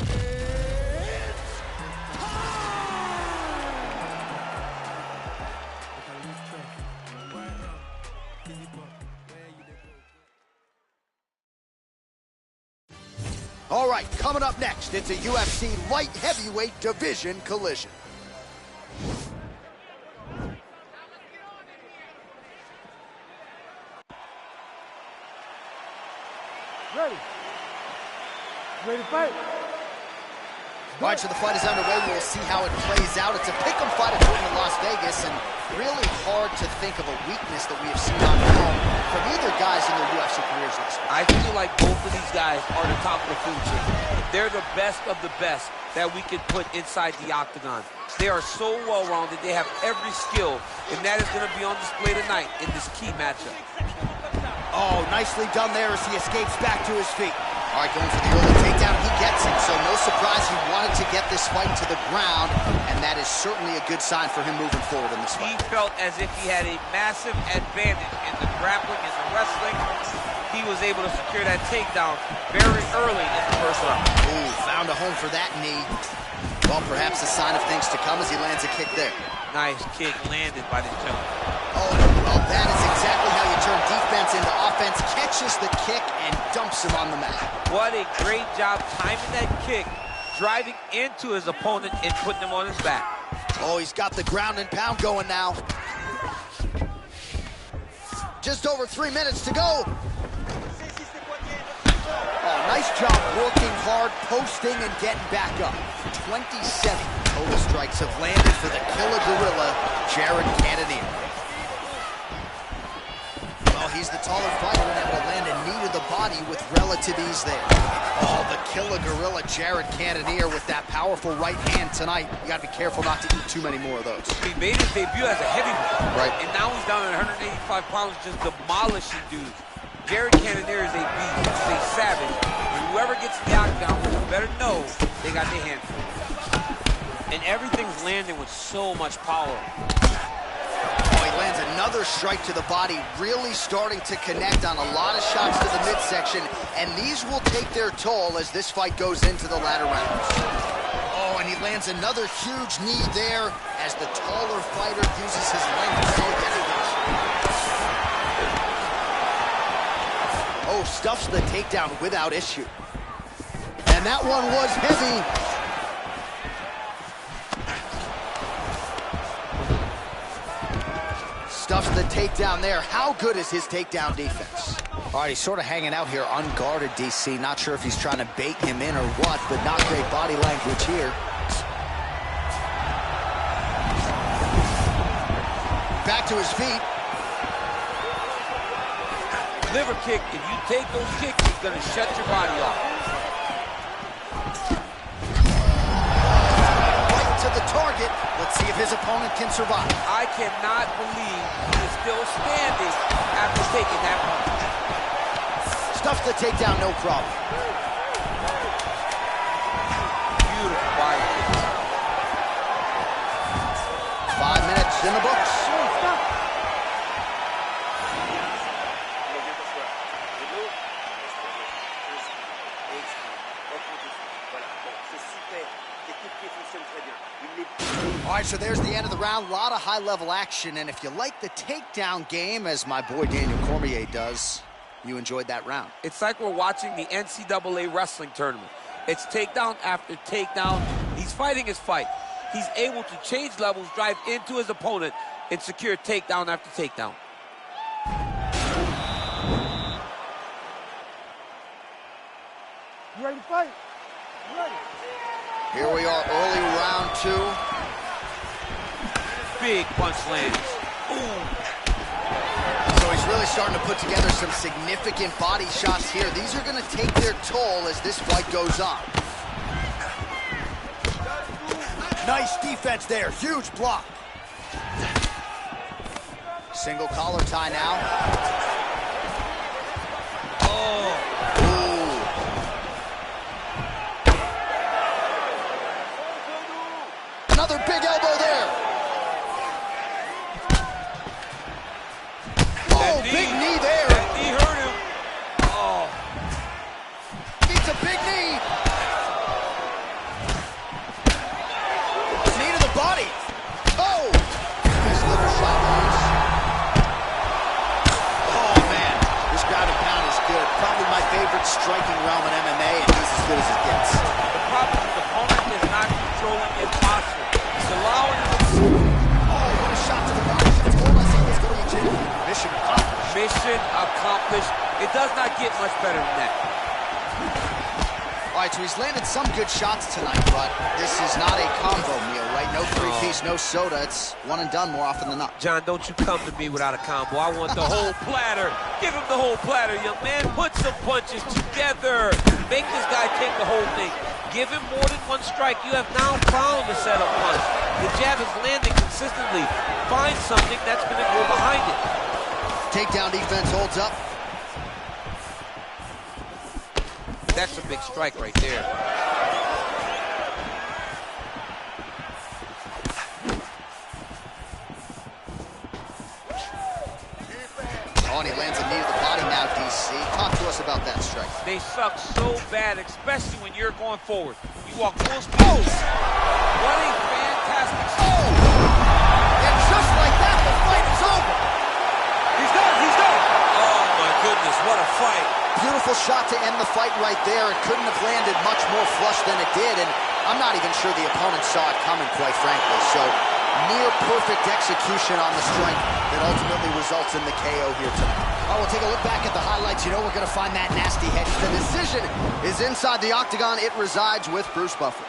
All right, coming up next, it's a UFC light heavyweight division collision. Ready? Ready to fight? All right, so the fight is underway. We'll see how it plays out. It's a pick'em fight according to Las Vegas, and really hard to think of a weakness that we have seen on film from either guys in their UFC careers this week. I feel like both of these guys are the top of the food chain. They're the best of the best that we could put inside the octagon. They are so well-rounded. They have every skill, and that is going to be on display tonight in this key matchup. Oh, nicely done there as he escapes back to his feet. All right, going for the early takedown. He gets it, so no surprise he wanted to get this fight to the ground, and that is certainly a good sign for him moving forward in this fight. He felt as if he had a massive advantage in the grappling and the wrestling. He was able to secure that takedown very early in the first round. Ooh, found a home for that knee. Well, perhaps a sign of things to come as he lands a kick there. Nice kick landed by the gentleman. Oh, well, that is exactly how you turn defense into offense. Catches the kick and dumps him on the mat. What a great job timing that kick, driving into his opponent and putting him on his back. Oh, he's got the ground and pound going now. Just over 3 minutes to go. Oh, nice job working hard, posting, and getting back up. 27 total strikes have landed for the killer gorilla, Jared Cannonier. Well, he's the taller fighter and able to land a knee to the body with relative ease there. Oh, the killer gorilla, Jared Cannonier, with that powerful right hand tonight. You gotta be careful not to eat too many more of those. He made his debut as a heavyweight. Right. And now he's down at 185 pounds, just demolishing dudes. Jared Cannonier is a beast, he's a savage. And whoever gets the octagon, you better know they got their hand full. And everything's landing with so much power. Oh, he lands another strike to the body, really starting to connect on a lot of shots to the midsection, and these will take their toll as this fight goes into the latter rounds. Oh, and he lands another huge knee there as the taller fighter uses his length to get it. Oh, stuffs the takedown without issue. And that one was heavy. Stuffs the takedown there. How good is his takedown defense? All right, he's sort of hanging out here unguarded, DC. Not sure if he's trying to bait him in or what, but not great body language here. Back to his feet. Liver kick, if you take those kicks, he's gonna shut your body off. Right to the target. Let's see if his opponent can survive. I cannot believe he is still standing after taking that punch. Stuffs the takedown, no problem. Beautiful body kick. 5 minutes in the books. All right, so there's the end of the round. A lot of high-level action, and if you like the takedown game, as my boy Daniel Cormier does, you enjoyed that round. It's like we're watching the NCAA wrestling tournament. It's takedown after takedown. He's fighting his fight. He's able to change levels, drive into his opponent, and secure takedown after takedown. You ready to fight? You ready? Here we are, early round 2. Big punch lands. Ooh. starting to put together some significant body shots here. These are going to take their toll as this fight goes on. Nice defense there. Huge block. Single collar tie now. Oh. Ooh. Another big elbow there. Oh, big knee there. That knee hurt him. Oh. Needs a big knee. Knee to the body. Oh. Nice little shot loose. Oh, man. This ground and pound is good. Probably my favorite striking realm in MMA, and he's as good as it gets. The problem is the opponent is not controlling his posture. He's allowing him to... Oh, what a shot to the body. That's all I see was going to. Mission accomplished. Mission accomplished. It does not get much better than that. All right, so he's landed some good shots tonight, but this is not a combo meal, right? No three-piece, no soda. It's one and done more often than not. John, don't you come to me without a combo. I want the whole platter. Give him the whole platter, young man. Put some punches together. Make this guy take the whole thing. Give him more than one strike. You have now found the setup punch. The jab is landing consistently. Find something that's going to go behind it. Takedown defense holds up. That's a big strike right there. Oh, and he lands a knee to the body now, DC. Talk to us about that strike. They suck so bad, especially when you're going forward. You walk full speed. Oh! What a fantastic strike. Oh! And just like that, the fight is over. He's done. He's done. Oh, my goodness. What a fight. Beautiful shot to end the fight right there. It couldn't have landed much more flush than it did, and I'm not even sure the opponent saw it coming, quite frankly. So, near perfect execution on the strike that ultimately results in the KO here tonight. Oh, we'll take a look back at the highlights. You know we're going to find that nasty head. The decision is inside the octagon. It resides with Bruce Buffer.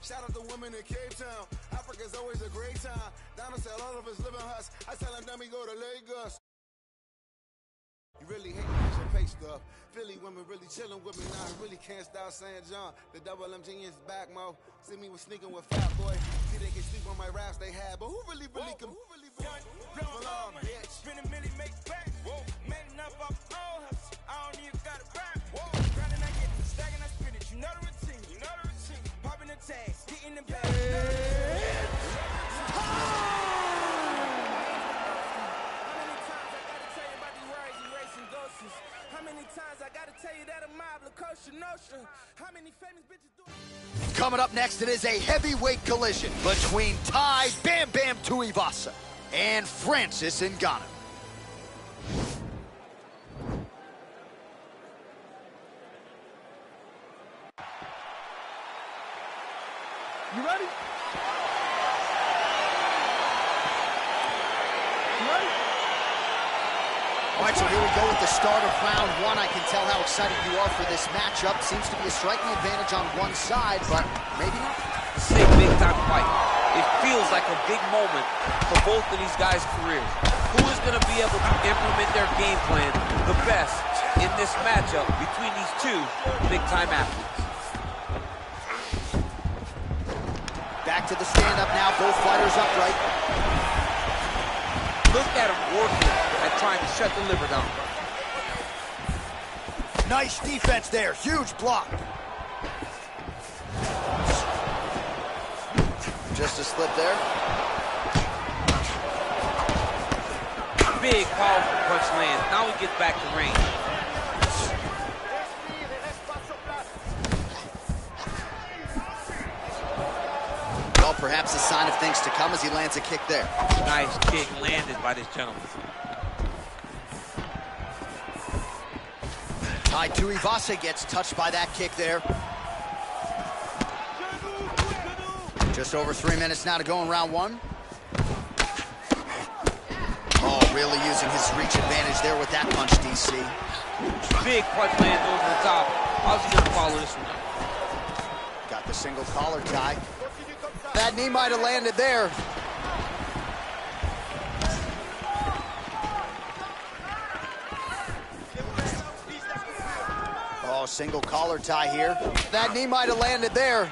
Shout out to women in Cape Town. Africa's always a great time. Down to sell all of us living huts. I tell them, dummy, go to Lagos. You really hate your pay stuff. Philly women really chilling with me now. I really can't stop saying John. The double M genius back, mo. See me was sneaking with Fat Boy. See they can sleep on my raps they had. But who really can? Who really bitch. Spin a milli, make back. Made enough off all hustle. I don't even got a rap. Grinding, I get it. Stacking, I spin it. You know the routine. You know the routine. Popping the tags. Getting the bag. How many times I gotta tell you that I'm mob Kosher Nostra? How many famous bitches do? Coming up next, it is a heavyweight collision between Tai Bam Bam Tuivasa and Francis Ngannou. You ready? You ready? All right, so here we go with the start of round one. I can tell how excited you are for this matchup. Seems to be a striking advantage on one side, but maybe not. This is a big-time fight. It feels like a big moment for both of these guys' careers. Who is going to be able to implement their game plan the best in this matchup between these two big-time athletes? Back to the stand-up now. Both fighters upright. Look at him working at trying to shut the liver down. Nice defense there. Huge block. Just a slip there. Big, powerful punch lands. Now he gets back to range. Well, perhaps a sign of things to come as he lands a kick there. Nice kick landed by this gentleman. Tai Tuivasa gets touched by that kick there. Just over 3 minutes now to go in round one. Oh, really using his reach advantage there with that punch, DC. Big punch lands over the top. How's he gonna follow this one up? Got the single collar tie. That knee might have landed there. Oh, single collar tie here. That knee might have landed there.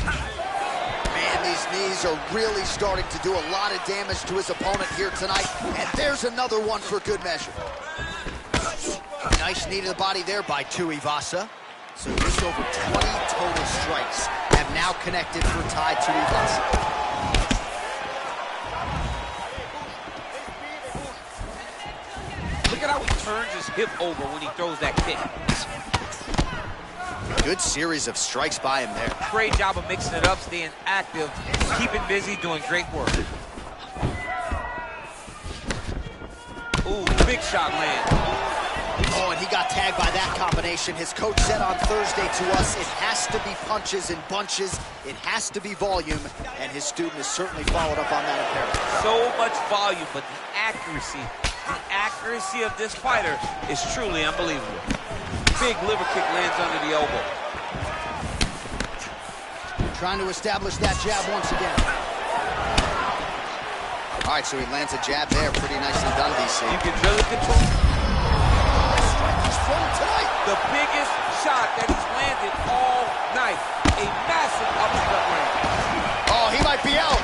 Man, these knees are really starting to do a lot of damage to his opponent here tonight. And there's another one for good measure. Nice knee to the body there by Tuivasa. So just over 20 total strikes have now connected for Tai Tuivasa. Look at how he turns his hip over when he throws that kick. Good series of strikes by him there. Great job of mixing it up, staying active, keeping busy, doing great work. Ooh, big shot land. Oh, and he got tagged by that combination. His coach said on Thursday to us, it has to be punches and bunches. It has to be volume, and his student has certainly followed up on that apparently. So much volume, but the accuracy of this fighter is truly unbelievable. Big liver kick lands under the elbow. Trying to establish that jab once again. All right, so he lands a jab there. Pretty nicely done, DC. You can really control. He's thrown tonight. The biggest shot that he's landed all night. A massive uppercut land. Oh, he might be out.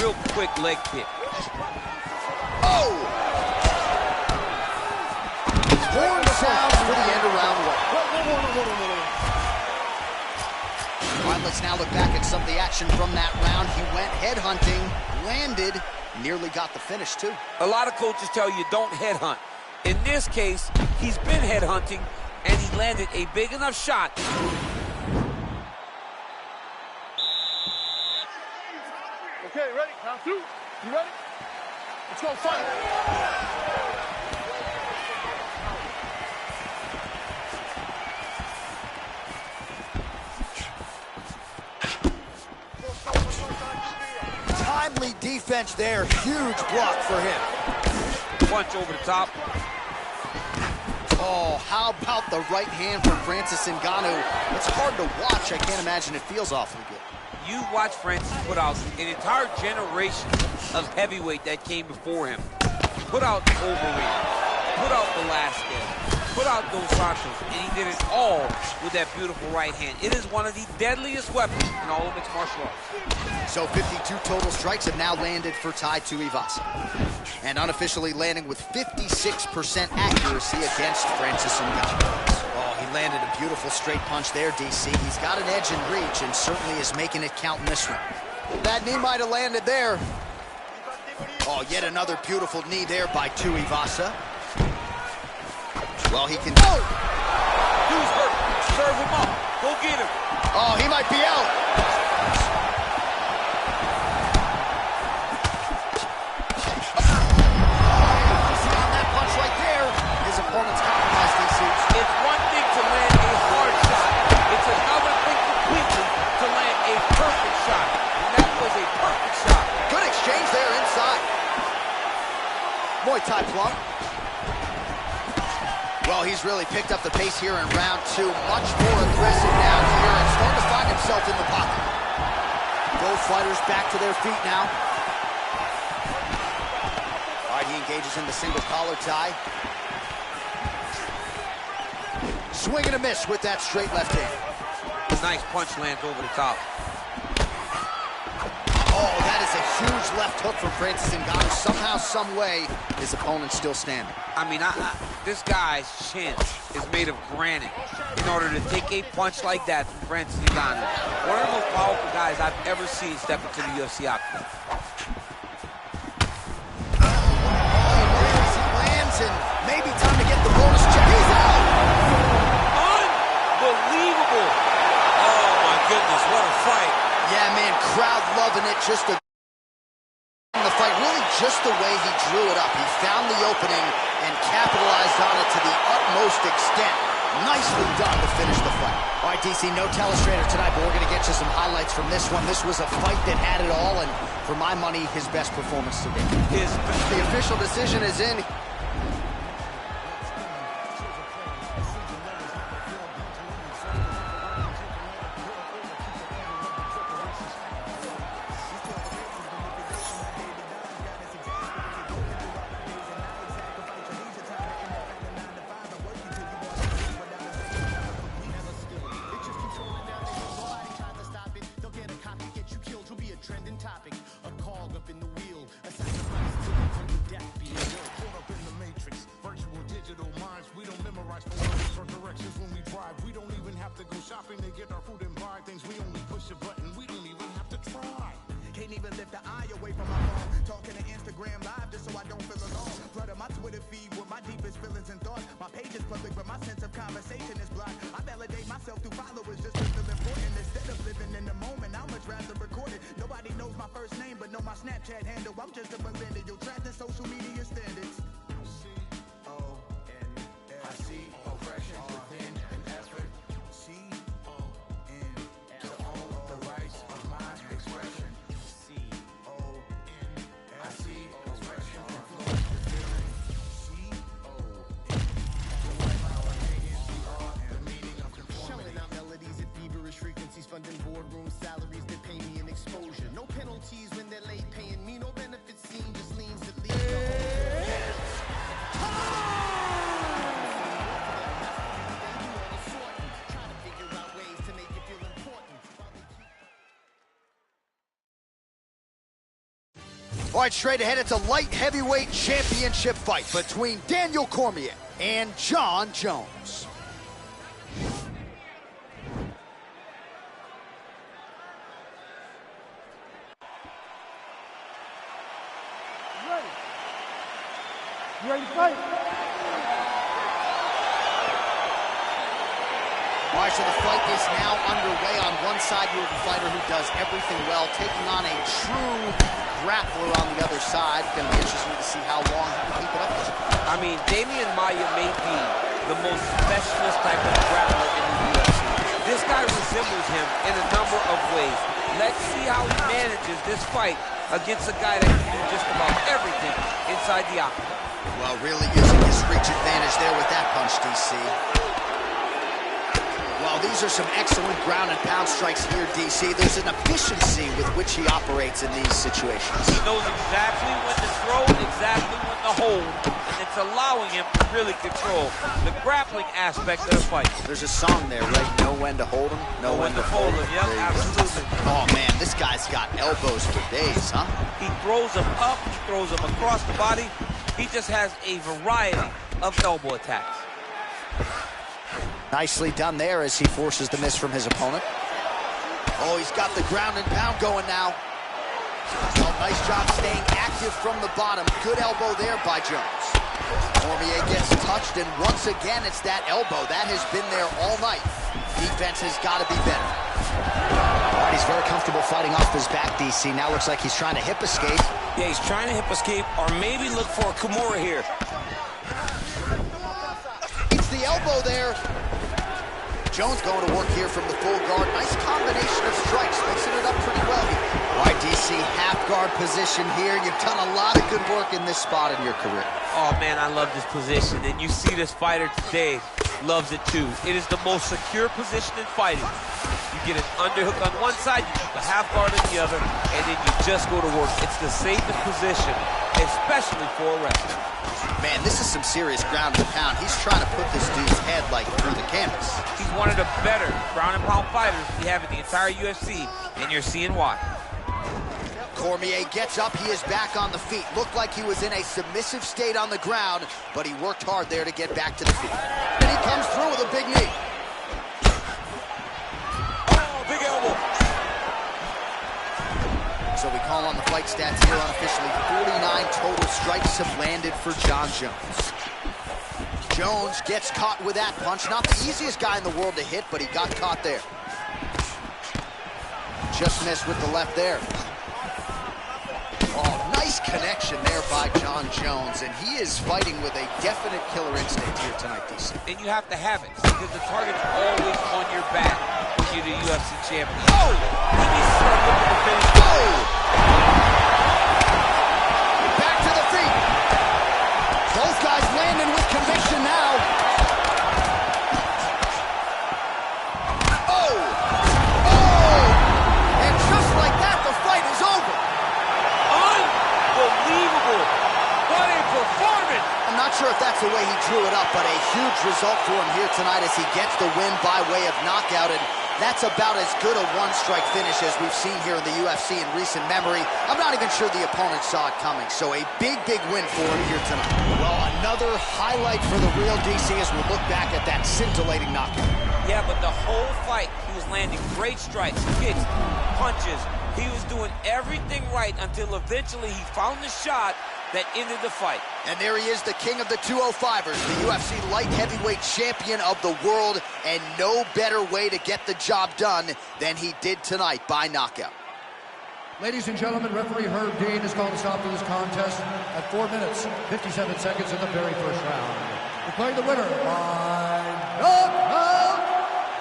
Real quick leg kick. Oh! Horn sounds for the end of round one. All right, let's now look back at some of the action from that round. He went headhunting, landed, nearly got the finish too. A lot of coaches tell you don't headhunt. In this case, he's been headhunting, and he landed a big enough shot. Okay, ready? Round two. You ready? Let's go fight. Timely defense there. Huge block for him. Punch over the top. Oh, how about the right hand from Francis Ngannou? It's hard to watch. I can't imagine it feels awfully good. You watch Francis put out an entire generation of heavyweight that came before him. Put out Overeem, put out Velasquez, put out Dos Santos, and he did it all with that beautiful right hand. It is one of the deadliest weapons in all of mixed martial arts. So 52 total strikes have now landed for Tai Tuivasa. And unofficially landing with 56% accuracy against Francis Ngannou. Oh, he landed a beautiful straight punch there, DC. He's got an edge in reach and certainly is making it count in this one. That knee might have landed there. Oh, yet another beautiful knee there by Tuivasa. Well, he can... Oh! Dude's hurt. Serve him up. Go get him. Oh, he might be out. Opponent's compromised, DC. It's one thing to land a hard shot. It's another thing completely to land a perfect shot. And that was a perfect shot. Good exchange there inside. Muay Thai plum. Well, he's really picked up the pace here in round two. Much more aggressive down here and starting to find himself in the pocket. Both fighters back to their feet now. All right, he engages in the single collar tie. Swing and a miss with that straight left hand. Nice punch lands over the top. Oh, that is a huge left hook from Francis Ngannou. Somehow, some way, his opponent's still standing. I mean, this guy's chin is made of granite in order to take a punch like that from Francis Ngannou. One of the most powerful guys guys I've ever seen step into the UFC octagon. Lands, and maybe time to get the bonus check. He's out! Unbelievable! Oh my goodness, what a fight. Yeah, man, crowd loving it. Just the fight, really just the way he drew it up. He found the opening and capitalized on it to the utmost extent. Nicely done to finish the fight. All right, DC, no telestrator tonight, but we're going to get you some highlights from this one. This was a fight that had it all, and for my money, his best performance today. The official decision is in. Trending topic, a cog up in the wheel, a sacrifice to the death being caught up in the matrix, virtual digital minds. We don't memorize forms or directions when we drive. We don't even have to go shopping to get our food and buy things. We only push a button. We don't even have to try. Can't even lift the eye away from my phone. Talking to Instagram live just so I don't feel alone. Flooding my Twitter feed with my deepest feelings and thoughts. My page is public, but my sense of conversation is blocked. I validate myself through followers just to feel important. Instead of living in the moment, I'd much rather record it. Nobody knows my first name, but know my Snapchat handle. I'm just a millennial trapped in social media standards. I see oppression within an effort. C-O-N to own the rights of my expression. C-O-N I see oppression influence the feeling. C-O-N to wipe our opinions, the art, the meaning of conformity. Shelling out melodies at feverish frequencies, funding boardroom salaries that pay me an exposure. No penalties when they're late paying me, no benefits seen, just leans that lead the All right, straight ahead, it's a light heavyweight championship fight between Daniel Cormier and Jon Jones. You ready to fight? All right, so the fight is now underway. On one side, you have a fighter who does everything well, taking on a true grappler on the other side. Going to be interesting to see how long he can keep it up with. I mean, Damian Maia may be the most specialist type of grappler in the UFC. This guy resembles him in a number of ways. Let's see how he manages this fight against a guy that can do just about everything inside the octagon. Well, really using his reach advantage there with that punch, DC. Well, these are some excellent ground and pound strikes here, DC. There's an efficiency with which he operates in these situations. He knows exactly when to throw and exactly when to hold, and it's allowing him to really control the grappling aspect of the fight. There's a song there, right? Know when to hold him, know when to fold him. Yep, absolutely. Oh, man, this guy's got elbows for days, huh? He throws them up, he throws them across the body. He just has a variety of elbow attacks. Nicely done there as he forces the miss from his opponent. Oh, he's got the ground and pound going now. Oh, nice job staying active from the bottom. Good elbow there by Jones. Cormier gets touched, and once again, it's that elbow. That has been there all night. Defense has got to be better. All right, he's very comfortable fighting off his back, DC. Now looks like he's trying to hip escape. Yeah, he's trying to hip escape, or maybe look for a Kimura here. It's the elbow there. Jones going to work here from the full guard. Nice combination of strikes, mixing it up pretty well. All right, DC, half guard position here. You've done a lot of good work in this spot in your career. Oh, man, I love this position. And you see this fighter today loves it, too. It is the most secure position in fighting. You get an underhook on one side, you keep a half guard on the other, and then you just go to work. It's the safest position, especially for a wrestler. Man, this is some serious ground and pound. He's trying to put this dude's head, like, through the canvas. He's one of the better ground and pound fighters we have in the entire UFC, and you're seeing why. Cormier gets up. He is back on the feet. Looked like he was in a submissive state on the ground, but he worked hard there to get back to the feet. And he comes through with a big knee. Oh, big elbow. So we call on the fight stats here unofficially. 49 total strikes have landed for Jon Jones. Jones gets caught with that punch. Not the easiest guy in the world to hit, but he got caught there. Just missed with the left there. Oh, nice connection there by Jon Jones, and he is fighting with a definite killer instinct here tonight, DC. And you have to have it, because the target's always on your back when you're the UFC champion. Oh! He needs to start looking to finish. Oh! Back to the feet. Both guys landing with conviction now. Oh! Oh! And just like that, the fight is over. Unbelievable! What a performance! I'm not sure if that's the way he drew it up, but a huge result for him here tonight as he gets the win by way of knockout, and that's about as good a one-strike finish as we've seen here in the UFC in recent memory. I'm not even sure the opponent saw it coming, so a big, big win for him here tonight. Well, another highlight for the real DC as we look back at that scintillating knockout. Yeah, but the whole fight, he was landing great strikes, kicks, punches. He was doing everything right until eventually he found the shot that ended the fight. And there he is, the king of the 205ers, the UFC light heavyweight champion of the world, and no better way to get the job done than he did tonight by knockout. Ladies and gentlemen, referee Herb Dean has called a stop to this contest at 4 minutes, 57 seconds in the very first round. Declaring the winner by knockout,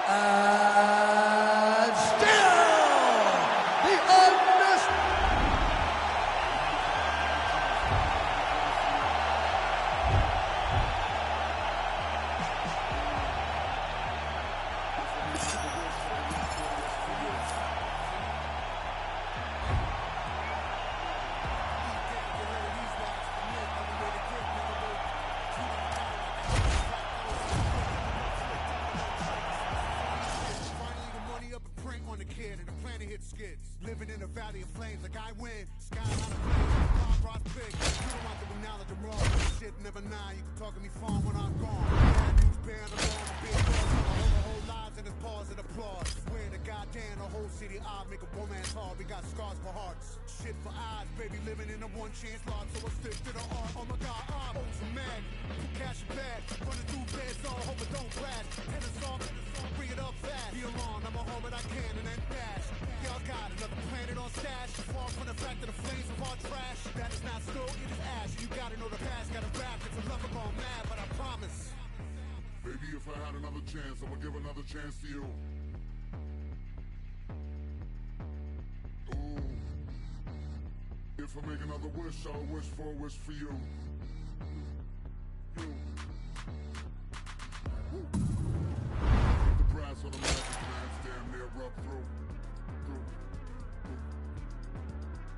and still the undisputed. Living in a valley of flames like I win. Sky out of flames, Ross big. You don't want to acknowledge I'm wrong. Shit never nine. You can talk to me fun when I'm gone. Bad news bearing along the big boss. Hold the whole lives and it's pause and applause. Swear to goddamn the whole city I make a romance hard. We got scars for hearts. Shit for eyes, baby. Living in a one chance lot. So I stick to the art. Oh my god, I'm so mad. Cash and bad. Running through bed, so I hope it don't blast. And it's all, bring it up fast. Be alone, I'ma hold what I can and then dash. Y'all got another planet on stash. Far from the fact that the flames of our trash. That is not stove, it is ash. You gotta know the past, gotta rap. It's a lover gone mad, but I promise. Baby, if I had another chance, I would give another chance to you. Ooh. If I make another wish, I'll wish for a wish for you. You. The brass on the magic hands damn near rub through.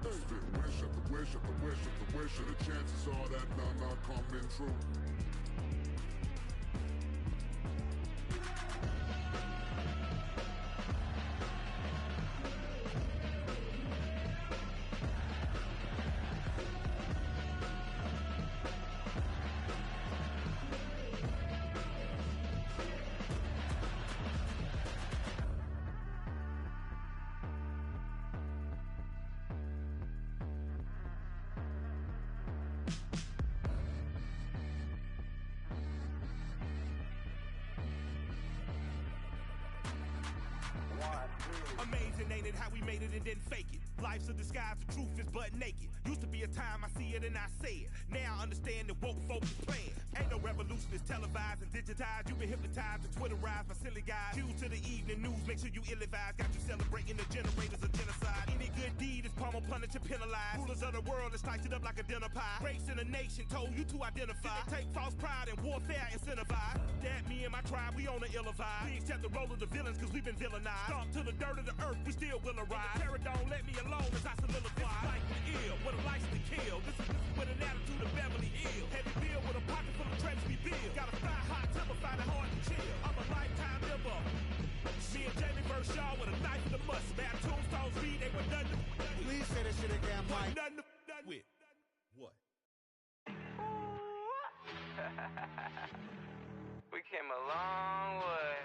Wish after wish after wish after wish, and the chances are that none are coming true. Amazing, ain't it, how we made it and didn't fake it. Life's a disguise, the truth is butt naked. Used to be a time I see it and I say it. Now I understand that woke folk is playing. Ain't no revolution, it's televised and digitized. You've been hypnotized and Twitterized by silly guys. Cues to the evening news, make sure you ill-advised. Got you celebrating the generators of genocide. Any good deed is pummel, punished, and penalized. Rulers of the world is sliced it up like a dinner pie. Race in a nation told you to identify. They take false pride and warfare incentivize. That me and my tribe, we on the ill vibe. We accept the role of the villains cause we've been villainized. Stomp to the dirt of the earth, we still will arise. The terror don't let me alone as I solidify. This is like the ill, with a license to kill. This is with an attitude of Beverly Hills. Heavy bill with a pocket full of treasures we build. Got a fly hot temper, find it hard to chill. I'm a lifetime member. Me and Jamie verse y'all with a knife in the must. Bad tombstones read, they were nothing. Please say that shit again, Mike. Nothing with. What? We came a long way.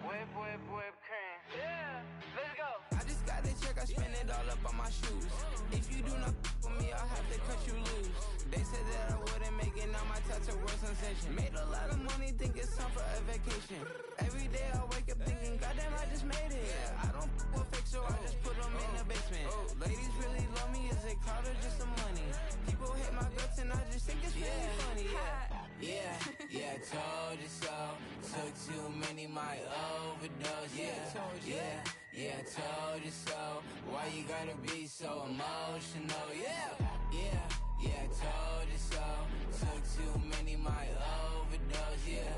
Whip, whip, whip, cream. Yeah, let's go. I just do not f with me, I'll have to cut you loose. They said that I wouldn't make it, now my tattoo world sensation. Made a lot of money, think it's time for a vacation. Every day I wake up thinking, goddamn, I just made it. I don't f with fake, so I just put them in the basement. Ladies really love me, is it clout or just some money? People hate my guts and I just think it's really funny. Yeah, told you so. Took too many, my overdose. Told you so. Why you gotta be so emotional? Yeah, told you so. Took too many, my overdose. Yeah,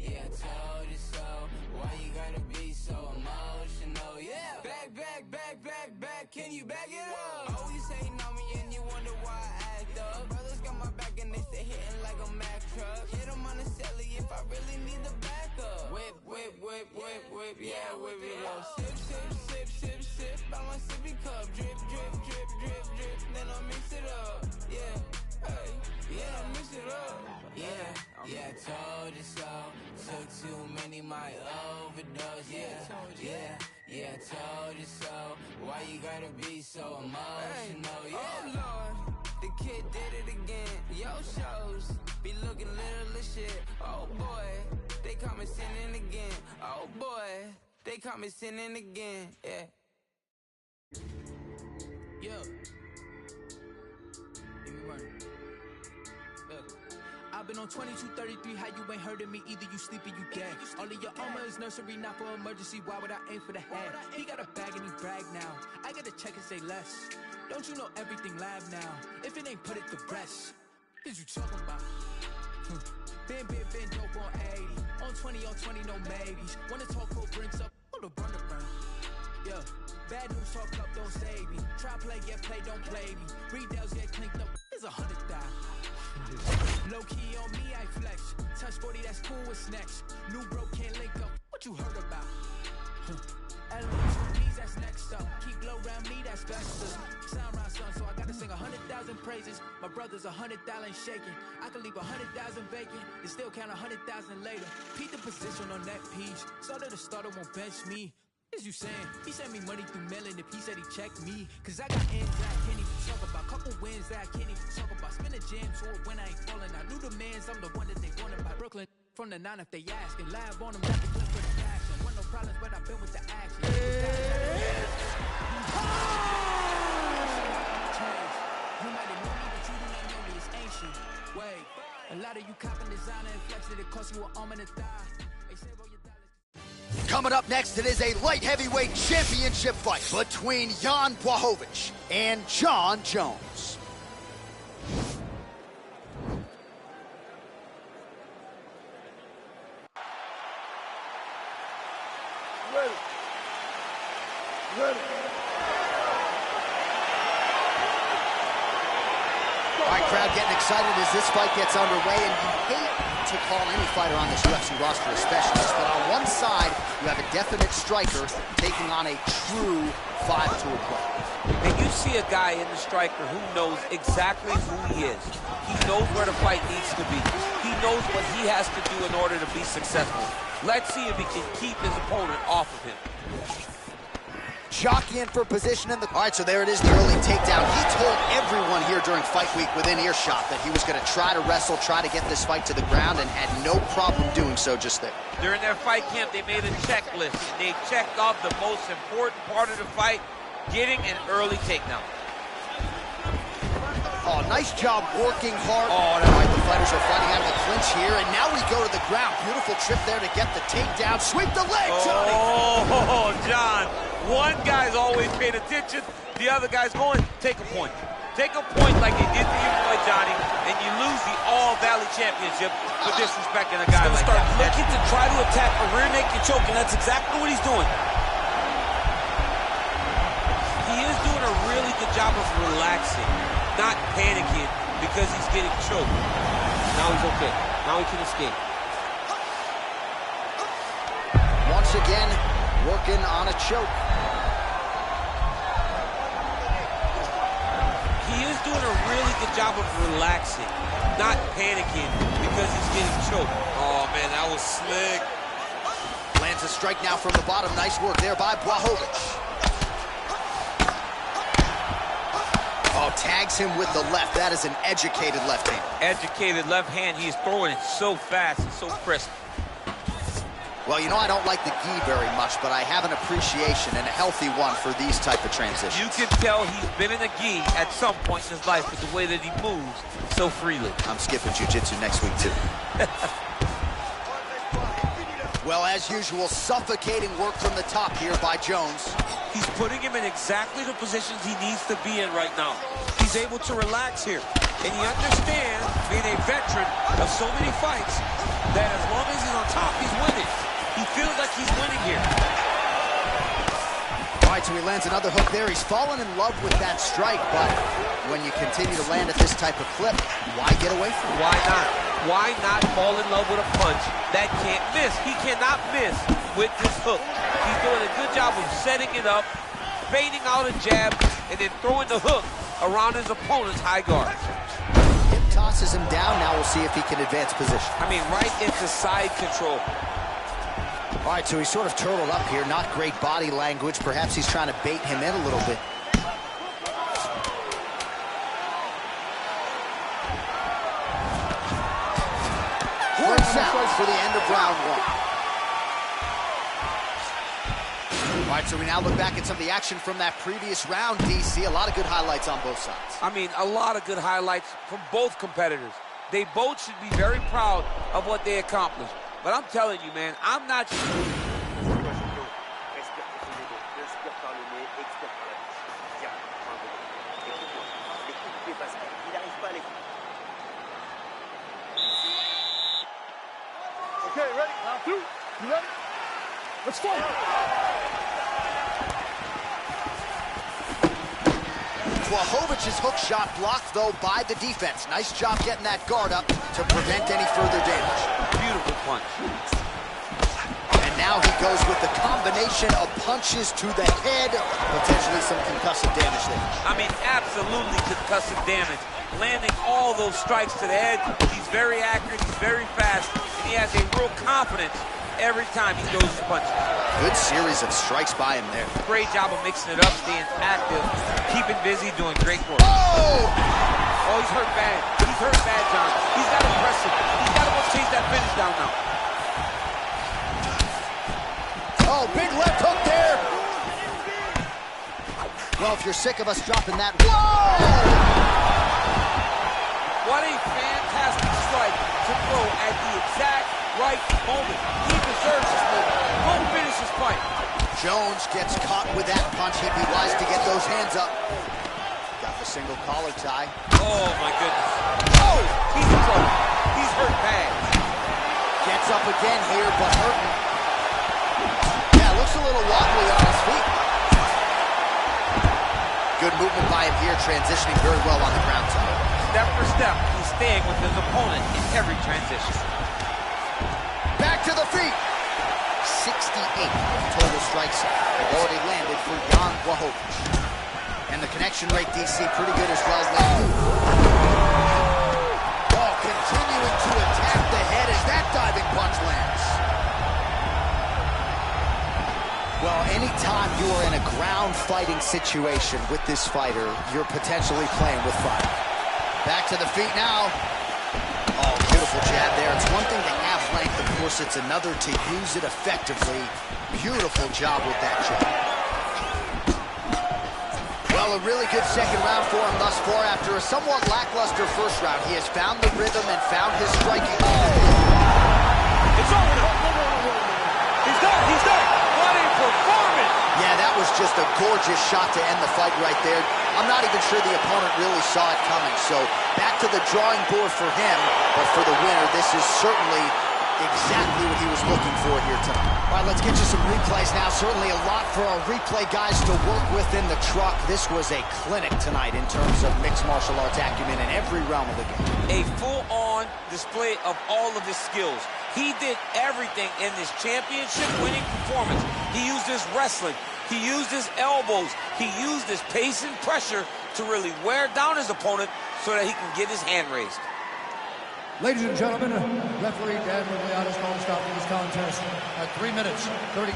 told you so. Why you gotta be so emotional? Yeah. Back, can you back it up? Oh, you say on me and you wonder why I act up. Brothers got my back and they stay hitting like a Mack truck. Hit them on the celly if I really need the backup. Whip, yeah, whip it up. Sip, by my sippy cup. Drip, then I mix it up. I mix it up. Yeah, told you so. Took too many, my overdose. Yeah, told you so. Why you gotta be so emotional? Oh Lord, the kid did it again. Yo shows be looking little as shit. Oh boy, they call me sinning again. Oh boy, they call me sinning again. Yeah. Give me money. I've been on 2233, how you ain't heard of me either, you sleepy, you dead. All of your armor is nursery, not for emergency, why would I aim for the head? He got a bag and he brag now, I gotta check and say less. Don't you know everything live now? If it ain't put it to rest, what you talking about? Been dope on 80, on 20, no maybes. Wanna talk cold drinks up, hold a burn around. Yeah, bad news talk up, don't save me. Try play, get play, don't play me. Redells get clinked up, it's 100,000. Low key on me, I flex. Touch 40, that's cool, what's next? New bro can't link up, what you heard about? Elements on these, that's next up. Keep low round me, that's best up. Sound round son, so I gotta sing 100,000 praises. My brother's 100,000 shaking. I can leave 100,000 vacant and still count 100,000 later. Peep the position on that piece, so that the starter won't bench me. What is you saying? He sent me money through mailing if he said he checked me. Cause I got ends that I can't even talk about. Couple wins that I can't even talk about. Spin a jam tour when I ain't falling. I knew the mans, I'm the one that they wanted by Brooklyn. From the 9 if they ask. And live on them, got the clip for the passion. Want no problems, but I've been with the action. You might have known me, but you do not know me. It's ancient. Wait, a lot of you copping designer and flexing. It cost you an arm and a thigh. They say, well, your dollars. Coming up next, it is a light heavyweight championship fight between Jan Blachowicz and John Jones. Ready. All right, crowd getting excited as this fight gets underway, and you hate to call any fighter on this UFC roster a specialist, but on one side, you have a definite striker taking on a true 5-tool player. And you see a guy in the striker who knows exactly who he is. He knows where the fight needs to be. He knows what he has to do in order to be successful. Let's see if he can keep his opponent off of him. Jockeying for position in the... All right, so there it is, the early takedown. He told everyone here during Fight Week within earshot that he was going to try to wrestle, try to get this fight to the ground, and had no problem doing so just there. During their fight camp, they made a checklist. They checked off the most important part of the fight, getting an early takedown. Oh, nice job working hard. All right, the fighters are fighting out of the clinch here, and now we go to the ground. Beautiful trip there to get the takedown. Sweep the leg, Johnny. Oh, John. One guy's always paying attention. The other guy's going, take a point. Take a point like they did to you, boy, Johnny, and you lose the All-Valley Championship for disrespecting a guy like that. Looking to try to attack a rear naked choke, and that's exactly what he's doing. He is doing a really good job of relaxing, not panicking because he's getting choked. Now he's okay. Now he can escape. Once again, working on a choke. He is doing a really good job of relaxing, not panicking because he's getting choked. Oh, man, that was slick. Lands a strike now from the bottom. Nice work there by Blachowicz. Oh, tags him with the left. That is an educated left hand. Educated left hand. He is throwing it so fast and so crisp. Well, you know, I don't like the gi very much, but I have an appreciation and a healthy one for these type of transitions. You can tell he's been in a gi at some point in his life with the way that he moves so freely. I'm skipping jiu-jitsu next week, too. Well, as usual, suffocating work from the top here by Jones. He's putting him in exactly the positions he needs to be in right now. He's able to relax here. And he understands, being a veteran of so many fights, that as long as he's on top, he's winning. He feels like he's winning here. All right, so he lands another hook there. He's fallen in love with that strike, but when you continue to land at this type of clip, why get away from it? Why not? Why not fall in love with a punch that can't miss? He cannot miss with this hook. He's doing a good job of setting it up, fading out a jab, and then throwing the hook around his opponent's high guard. Hip tosses him down. Now we'll see if he can advance position. I mean, right into side control. All right, so he's sort of turtled up here. Not great body language. Perhaps he's trying to bait him in a little bit. One sound for the end of round one. All right, so we now look back at some of the action from that previous round, DC. A lot of good highlights on both sides. I mean, a lot of good highlights from both competitors. They both should be very proud of what they accomplished. But I'm telling you, man, I'm not sure. Okay, ready? Round two. You ready? Let's fight. Błahowicz's hook shot blocked, though, by the defense. Nice job getting that guard up to prevent any further damage. Beautiful punch. And now he goes with the combination of punches to the head, potentially some concussive damage there. I mean, absolutely concussive damage. Landing all those strikes to the head. He's very accurate, he's very fast, and he has a real confidence every time he throws his punches. Good series of strikes by him there. Great job of mixing it up, staying active, keeping busy, doing great work. Oh! Oh, he's hurt bad. He's hurt bad, John. He's got to press him. He's got to go chase that finish down now. Oh, big left hook there. Well, if you're sick of us dropping that... Whoa! What a fantastic strike to throw at the exact right moment. He deserves this moment. Go finish his fight. Jones gets caught with that punch. He'd be wise to get those hands up. Got the single collar tie. Oh, my goodness. Oh, he's in trouble. He's hurt bad. Gets up again here, but hurting. Yeah, looks a little wobbly on his feet. Good movement by him here, transitioning very well on the ground side. Step for step, he's staying with his opponent in every transition. Back to the feet. 68 total strikes have already landed for Jan Błachowicz. And the connection rate, DC, pretty good as well. Oh, continuing to attack the head as that diving punch lands. Well, anytime you are in a ground fighting situation with this fighter, you're potentially playing with fire. Back to the feet now. Oh, beautiful jab there. It's one thing to have length, of course. It's another to use it effectively. Beautiful job with that jab. Well, a really good second round for him thus far. After a somewhat lackluster first round, he has found the rhythm and found his striking. It's over. He's done. He's done. What a performance. Yeah, that was just a gorgeous shot to end the fight right there. I'm not even sure the opponent really saw it coming. So back to the drawing board for him, but for the winner, this is certainly exactly what he was looking for here tonight. All right, let's get you some replays now. Certainly a lot for our replay guys to work with in the truck. This was a clinic tonight in terms of mixed martial arts acumen in every realm of the game. A full-on display of all of his skills. He did everything in this championship-winning performance. He used his wrestling. He used his elbows. He used his pace and pressure to really wear down his opponent so that he can get his hand raised. Ladies and gentlemen, referee Dan Rigliano's going to stop this contest at 3 minutes, 30.